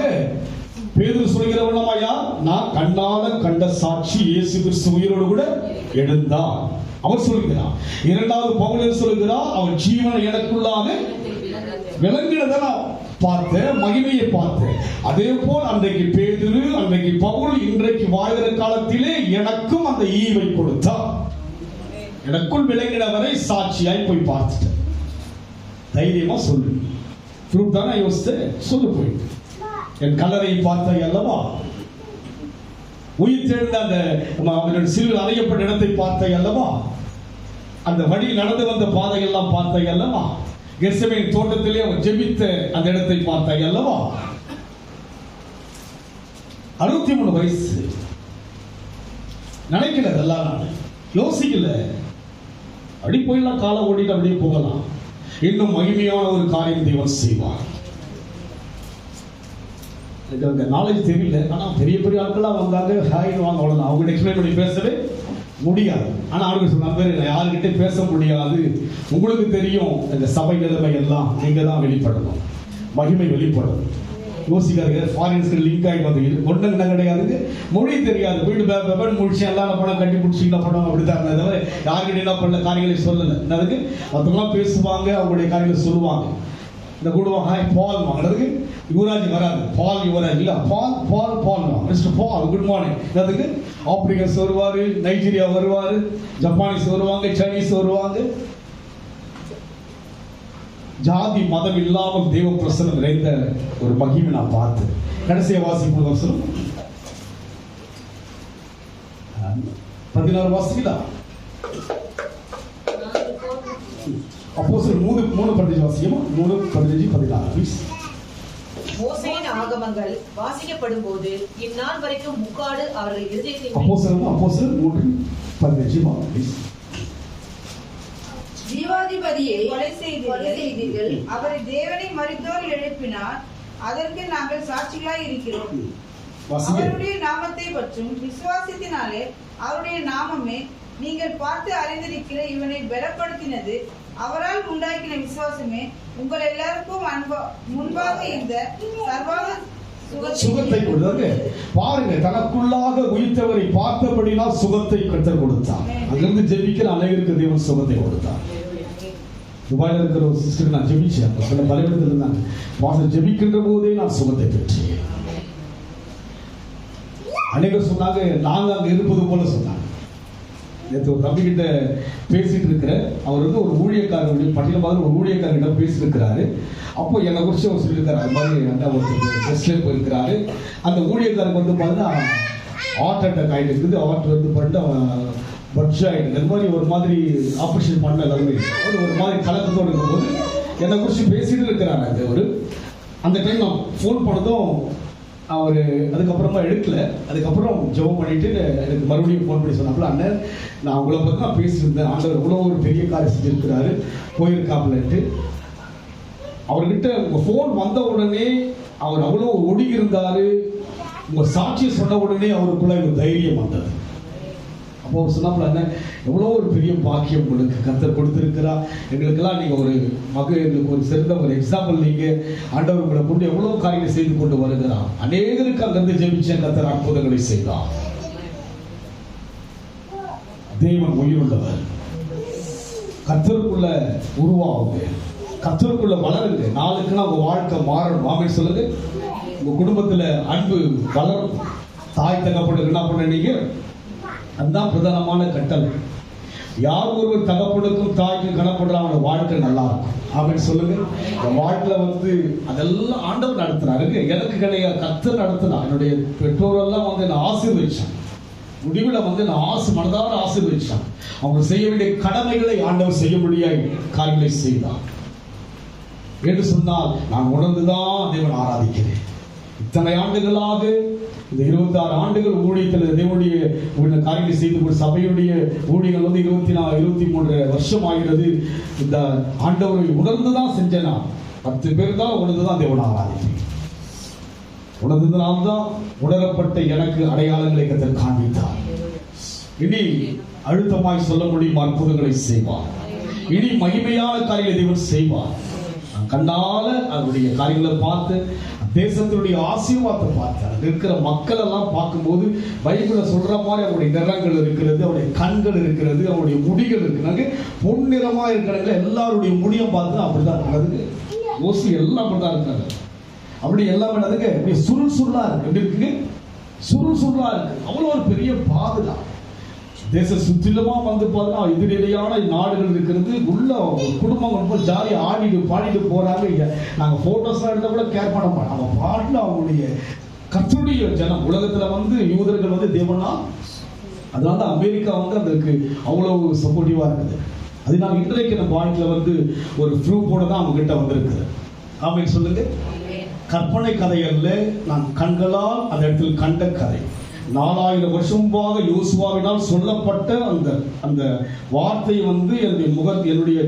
பேதுரு சொல்கிறவனமாயா, நான் கண்ணால கண்ட சாட்சி இயேசு கிறிஸ்து உயிரோடு கூட எழுந்தார். அவர் சொல்கிறார். 2வது பவுல் சொல்கிறார், அவர் ஜீவனை எனக்குள்ளாக விளங்கினதை நான் பார்த்தேன், மகிமையை பார்த்தேன். அதே போல் அன்றைக்கு பேதுரு, அன்றைக்கு பவுல், இன்றைக்கு வாழ்கிற காலத்திலே எனக்கும் அந்த ஈவை கொடுத்தார். எனக்குள் விளங்கினவரை சாட்சியாய் போய் பார்த்துட்டேன். தைரியமா சொல்லு. ப்ரூஃப் தானே யோசித்து சொல்லு போயிட்டு. என் கல்லறை பார்த்தாய் அல்லவா, உயிர் தெழுந்த அந்த அவர்கள் சிலுவையில் அறையப்பட்ட இடத்தை பார்த்தாய் அல்லவா, அந்த வழி நடந்து வந்த பாதையெல்லாம் பார்த்தாய் அல்லவா, கெத்செமனே தோட்டத்திலே அவர் ஜெபித்த அந்த இடத்தை பார்த்தாய் அல்லவா. 63 வயசு. நினைக்கல, அதெல்லாம் நான் யோசிக்கல. அப்படி போயிடலாம், காலை ஓடிட்டு அப்படியே போகலாம். இன்னும் மகிமையான ஒரு காரியம் தேவன் செய்வார். எனக்கு நாலேஜ் தெரியல, ஆனா பெரிய பெரிய ஆட்கள்லாம் வந்தாங்க, ஹாய்னு வாங்க, அவ்வளவுதான். அவங்க எக்ஸ்பிளைன் பண்ணி பேசவே முடியாது. ஆனா அவருக்கு சொன்னாங்க, யாருக்கிட்ட பேச முடியாது, உங்களுக்கு தெரியும் இந்த சபை நிலைமை எல்லாம் நீங்க தான் வெளிப்படணும், மகிமை வெளிப்படணும். யோசிக்காதீங்க, ஃபாரின்ஸ்க்கு லிங்க் ஆகி வந்து ஒன்றும் என்ன கிடையாது, மொழி தெரியாது, வீடு பேப்பர் முடிச்சு எல்லாம் படம் கட்டி பிடிச்சி என்ன பண்ணுவாங்க, அப்படித்தான். தவிர யாருக்கிட்ட என்ன பண்ணல காரியங்களை சொல்லலை. என்னதுக்கு மற்றவங்களாம் பேசுவாங்க, அவங்களுடைய காரியங்களை சொல்லுவாங்க. இந்த கூடுவாங்க, ஹாய் பால் வாங்கிறதுக்கு யுவராஜ் வராது, பால் யுவராஜ் இல்லை, பால் பால் பால் மிஸ்டர் பால் குட் மார்னிங். அதுக்கு ஆப்பிரிக்கன்ஸ் வருவார், நைஜீரியா வருவார், ஜப்பானீஸ் வருவாங்க, சைனீஸ் வருவாங்க. ஜாதி மதம் இல்லாமல் தேவ பிரசனம் நிறைந்த ஒரு மகிமை நான் பார்த்தேன். கடைசிய வாசிப்பு வசனம் 16 வாசிங்களா? அப்போஸ்தலர் 3:15 வாசிக்கமா? 3:15-16 ப்ளீஸ். மோசேயின் ஆகமங்கள் வாசிக்கப்படும் போது இந்நாள் வரைக்கும் முக்காடு அவர்கள் இருதயத்தின் அப்போஸ்தலர் 3:15 ப்ளீஸ். ஜீவாதிபதியை கொலை செய்தீர்கள். அவரை தேவனை மரித்தோர் எழுப்பினார். அதற்கு நாங்கள் சாட்சிகளாய் இருக்கிறோம். அவருடைய நாமத்தை பற்றும் விசுவாசத்தினாலே அவருடைய நாமமே நீங்கள் பார்த்து அறிந்திருக்கிற இவனை பலப்படுத்தினது. அவரால் உண்டாக்கின விசுவாசமே உங்கள் எல்லாருக்கும் முன்பாக இந்த சர்வாக சுகத்தை கொடுத்தாங்க. பாருங்க, தனக்குள்ளாக உயிர்த்தவரை பார்த்தபடினால் சுகத்தை கர்த்தர் கொடுத்தார். அங்கிருந்து ஜெபிக்கிற அனைவருக்கு தேவன் சுகத்தை கொடுத்தார். துபாயில இருக்கிற ஒரு சிஸ்டர் நான் ஜெபிச்சேன். சில பலவீனத்தில் இருந்தாங்க. பாஸ்டர் ஜெபிக்கின்ற போதே நான் சுகத்தை பெற்றேன். அனைவரும் சொன்னாங்க, நாங்க அங்க இருப்பது போல சொன்னாங்க. நேற்று ஒரு தம்பி கிட்ட பேசிட்டு இருக்கிற அவர் வந்து ஒரு ஊழியக்காரருடைய பட்டியல மாதிரி ஒரு ஊழியக்காரர்கிட்ட பேசியிருக்கிறாரு. அப்போ என்னை குறித்து அவர் சொல்லியிருக்காரு. அது மாதிரி ஒருத்தர் டெஸ்ட்லேயே போயிருக்கிறாரு. அந்த ஊழியக்காரருக்கு வந்து பார்த்தீங்கன்னா ஹார்ட் அட்டாக் ஆகிட்டு இருக்குது. ஹார்ட் வந்து பண்ணிட்டு அவன் பட்ஜ் ஆகிட்டு அது மாதிரி ஒரு மாதிரி ஆப்ரேஷன் பண்ண எல்லாருமே ஒரு மாதிரி கலக்கத்தோடு இருக்கும்போது என்னை குறித்து பேசிட்டு இருக்கிறாரு. அந்த டைம் நான் ஃபோன் பண்ணதும் அவர் அதுக்கப்புறமா எடுக்கல. அதுக்கப்புறம் ஜெபம் பண்ணிட்டு எனக்கு மறுபடியும் ஃபோன் பண்ணி சொன்னாப்புல, அண்ணன் நான் உங்களை பற்றி நான் பேசியிருந்தேன். ஆண்டவர் இவ்வளோ ஒரு பெரிய காரியம் செஞ்சிருக்கிறாரு, போயிருக்காப்புலன்ட்டு. அவர்கிட்ட உங்கள் ஃபோன் வந்த உடனே அவர் அவ்வளோ ஒடுங்கி இருந்தார். உங்கள் சாட்சியை சொன்ன உடனே அவருக்குள்ள ஒரு தைரியம் வந்தது. அப்போ சொன்னாப்புல, அண்ணன் எவ்வளோ ஒரு பெரிய பாக்கியம் உங்களுக்கு கர்த்தர் கொடுத்துருக்கிறா. எங்களுக்கெல்லாம் நீங்கள் ஒரு எங்களுக்கு ஒரு சிறந்த ஒரு எக்ஸாம்பிள். நீங்கள் ஆண்டவர் உங்களை கொண்டு எவ்வளோ காரியங்களை செய்து கொண்டு வருகிறார். அநேகருக்கு அங்கிருந்து ஜெபிச்சேன். கர்த்தர் அற்புதங்களை செய்தார். தேவன் உயிருள்ளவர். கர்த்தருக்குள்ள உருவாகுங்க, கர்த்தருக்குள்ள வளருங்க. நாளுக்கு நாள் உங்க வாழ்க்கை மாறணும். ஆமென் சொல்லுங்க. உங்க குடும்பத்துல அன்பு வளரும். தாய் தகப்பனுக்கு என்ன பண்ண நீங்க? அதுதான் பிரதானமான கட்டளை. யார் ஒருவர் தகப்பனுக்கும் தாய்க்கும் கணப்படுறாங்க வாழ்க்கை நல்லா இருக்கும். ஆமென் சொல்லுங்க. இந்த வாழ்க்கையில வந்து அதெல்லாம் ஆண்டவர் நடத்துறாருங்க. எனக்கு கிடையாது, கர்த்தர் நடத்துறார். என்னுடைய பெற்றோரெல்லாம் வந்து என்ன ஆசீர்வதிச்சாங்க. முடிவில் வந்து நான் மனதார ஆசீர்வதிச்சாங்க. அவங்க செய்ய வேண்டிய கடமைகளை ஆண்டவர் செய்ய முடியாத காரியங்களை செய்தார் என்று சொன்னால் நான் உணர்ந்துதான் தேவன் ஆராதிக்கிறேன். இத்தனை ஆண்டுகளாக இந்த 26 ஆண்டுகள் ஊழியத்தில் தேவனுடைய காரியங்களை செய்து சபையுடைய ஊழியர்கள் வந்து 23 வருஷம் ஆகிறது. இந்த ஆண்டவரை உணர்ந்துதான் செஞ்சேனா. 10 பேர் தான் உணர்ந்துதான் தேவன் ஆராதிக்கிறேன். உணர்ந்ததுனால்தான் உணரப்பட்ட எனக்கு அடையாளங்களை கர்த்தர் காண்பித்தார். இனி அழுத்தமாய் சொல்ல முடியும் அற்புதங்களை செய்வார். இனி மகிமையான காரியங்களை தேவன் செய்வார். கண்ணால அவருடைய காரியங்களை பார்த்து தேசத்தினுடைய ஆசீர்வாதத்தை பார்த்து அங்க இருக்கிற மக்கள் எல்லாம் பார்க்கும்போது பைபிள்ல சொல்ற மாதிரி அவருடைய நிறங்கள் இருக்கிறது, அவருடைய கண்கள் இருக்கிறது, அவருடைய முடிகள் இருக்கிறாங்க. பொன்னிறமா இருக்கிறாங்க. எல்லாருடைய முடியும் பார்த்து அப்படிதான் இருக்கிறது. மோஸ்ட்லி எல்லாம் அப்படிதான் இருக்காங்க. அப்படி எல்லாம் என்னதுங்க அப்படி சுருள் சுருளா இருக்கு. எப்படி இருக்குங்க? சுருள் சுருளா இருக்கு. அவ்வளோ ஒரு பெரிய பாதுகாப்பு. தேச சுற்றிலுமா வந்து பார்த்தா எதிரெதிரான நாடுகள் இருக்கிறது. உள்ள குடும்பம் ரொம்ப ஜாலியாக ஆடிட்டு பாடிட்டு போறாங்க. நாங்கள் போட்டோஸ்லாம் எடுத்தால் கூட கேர் பண்ண மாட்டோம். அவங்க பாட்டில் அவங்களுடைய கர்த்தருடைய ஜனம் உலகத்தில் வந்து யூதர்கள் வந்து தேவனா. அதனால அமெரிக்கா வந்து அதுக்கு அவ்வளவு சப்போர்ட்டிவா இருக்குது. அதனால இன்றைக்கு நம்ம வாழ்க்கையில் வந்து ஒரு ப்ரூஃபோட தான் அவங்க கிட்ட வந்திருக்குது. ஆமென் சொல்லுங்க. கற்பனை கதை அல்ல, நான் கண்களால் அந்த இடத்தில் கண்ட கதை. 4000 வருஷமாக யோசுவாவினால் சொல்லப்பட்ட அந்த வார்த்தை வந்து என்னுடைய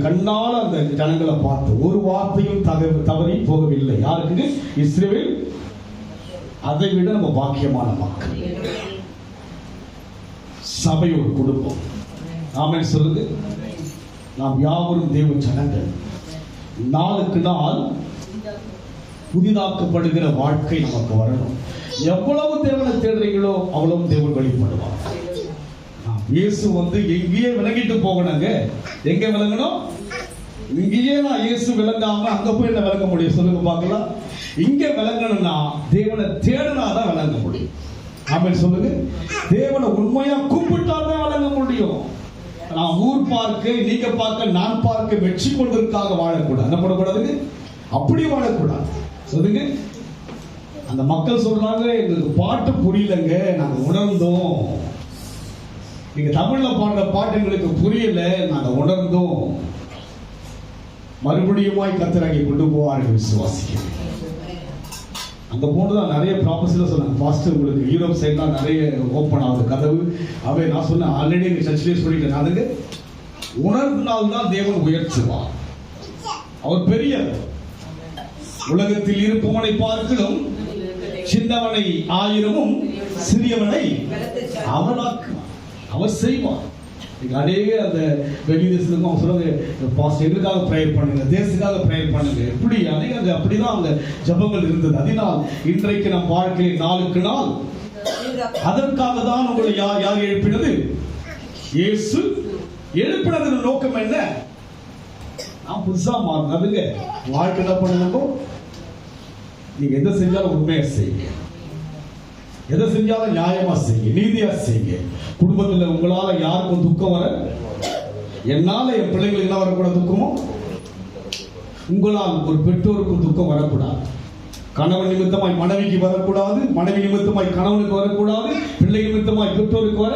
கண்ணால் அந்த ஜனங்களை பார்த்து ஒரு வார்த்தையும் தவறி போகவில்லை. யாருக்கு? இஸ்ரவேல். அதை விட நம்ம பாக்கியமான மக்கள். சபை ஒரு குடும்பம். ஆமென் சொல்லுங்க. நாம் யாவரும் தேவ ஜனங்கள். நாளுக்கு நாள் புதிதாக்கப்படுகிற வாழ்க்கை நமக்கு வரணும். எவ்வளவு தேவனை தேடுறீங்களோ அவ்வளவு தேவன் வெளிப்படுவார். இயேசு வந்து எங்கேயே விளங்கிட்டு போகணுங்க. எங்க விளங்கணும்? இங்கேயே நான் இயேசு விளங்காம அங்க போய் என்ன விளங்க முடியும் சொல்லுங்க பார்க்கலாம். இங்க விளங்கணும்னா தேவனை தேடினாதான் விளங்க முடியும். ஆமென் சொல்லுங்க. தேவனை உண்மையா கூப்பிட்டாதான் விளங்க முடியும். நான் ஊர் பார்க்க, நீங்க பார்க்க, நான் பார்க்க வெற்றி கொள்வதற்காக வாழக்கூடாது. என்ன பண்ணக்கூடாதுங்க? அப்படி வாழக்கூடாது. சொல்லுங்க. அந்த மக்கள் சொல்றாங்க, எங்களுக்கு பாட்டு புரியலங்க, நாங்க உணர்ந்தோம். நீங்க தமிழ்ல பாடுற பாட்டு எங்களுக்கு புரியல, நாங்க உணர்ந்தோம். மறுபடியுமாய் கர்த்தராகி கொண்டு போவார்கள் விசுவாசிக்கிறேன். அங்க போனதான் நிறைய ப்ராப்பர்ஸில சொன்னாங்க. ஃபாஸ்ட் உங்களுக்கு யூரோப் சைட்லாம் நிறைய ஓப்பன் ஆகுது கதவு. அவை நான் சொன்னேன் ஆல்ரெடி எங்க சர்ச்சிலே சொல்லிட்டேன். அதுக்கு உணர்ந்தால்தான் தேவன் உயர்த்துவார். அவர் பெரியவர். உலகத்தில் இருப்பவனை பார்க்கலும் சின்னவனை 1000 சிறியவனை அவனாக்குவார். அவர் செய்வார். அநேக அந்த வெளி தேசத்துக்கும் அவங்க சொல்லுவாங்க, பாஸ்ட் எங்களுக்காக ப்ரேயர் பண்ணுங்க, தேசத்துக்காக ப்ரேயர் பண்ணுங்க. எப்படி அநேக அப்படிதான் அந்த ஜபங்கள் இருந்தது. அதனால் இன்றைக்கு நம் வாழ்க்கையில் நாளுக்கு நாள் அதற்காக தான் உங்களை யார் எழுப்பினது? இயேசு எழுப்பினதன் நோக்கம் என்ன? நான் புதுசா மாறினதுங்க. வாழ்க்கை என்ன பண்ணுங்க, நீங்க எதை செஞ்சாலும் உண்மையா செய்யுங்க, எதை செஞ்சாலும் நியாயமா செய்யுங்க, நீதியா செய்யுங்க. குடும்பத்துல உங்களால யாருக்கும் துக்கம் வர, என்னால என் பிள்ளைங்களுக்கு என்ன வரக்கூடாது துக்கமோ, உங்களால் ஒரு பெற்றோருக்கும் துக்கம் வரக்கூடாது. கணவன் நிமித்தமாய் மனைவிக்கு வரக்கூடாது, மனைவி நிமித்தமாய் கணவனுக்கு வரக்கூடாது, பிள்ளை நிமித்தமாய் பெற்றோருக்கு வர.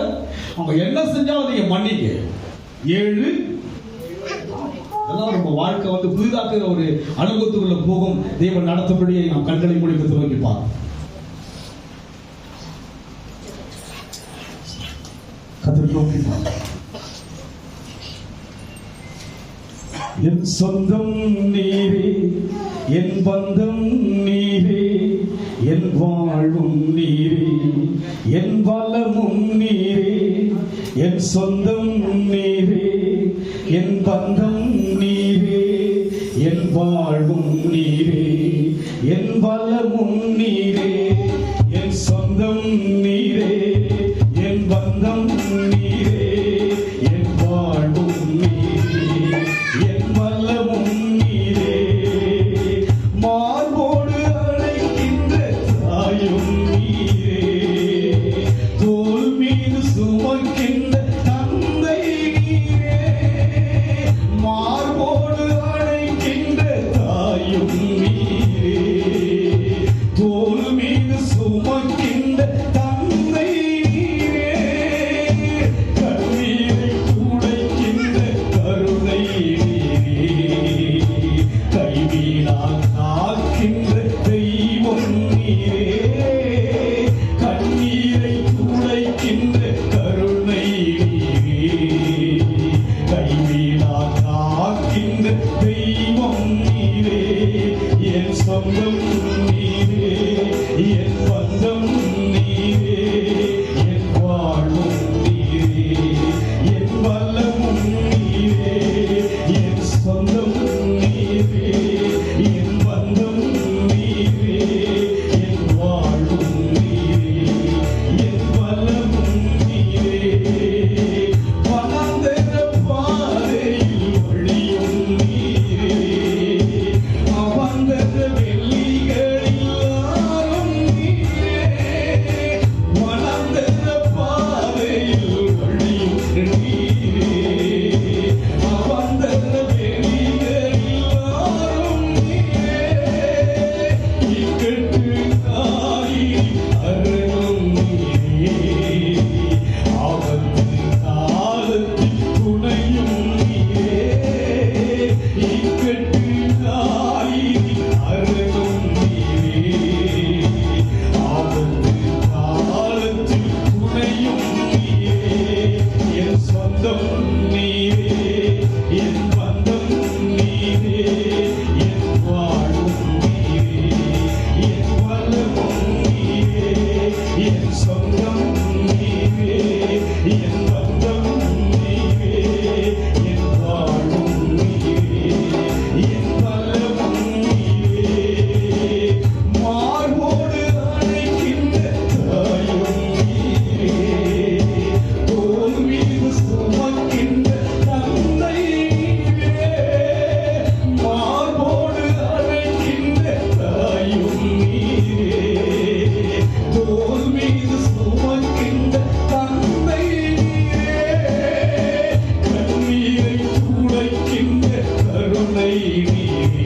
அவங்க என்ன செஞ்சாலும் நீங்க மன்னிக்க. 7 அதெல்லாம் நம்ம வாழ்க்கை புதிதாக்குற ஒரு அனுபவத்துக்குள்ள போகும். தேவன் நடத்தபடியே நாம் கண்களை மூடி நோக்கி பார்ப்போம். என் சொந்தம் நீரே, என் பந்தம் நீரே, என் வாழ்வும் நீரே, என் வளமும் நீரே. என் சொந்தம் நீரே, என் பந்தம் நீரே, என் வாழ்வும் நீரே, என் வளமும் நீரே. என் சொந்தம் நீரே,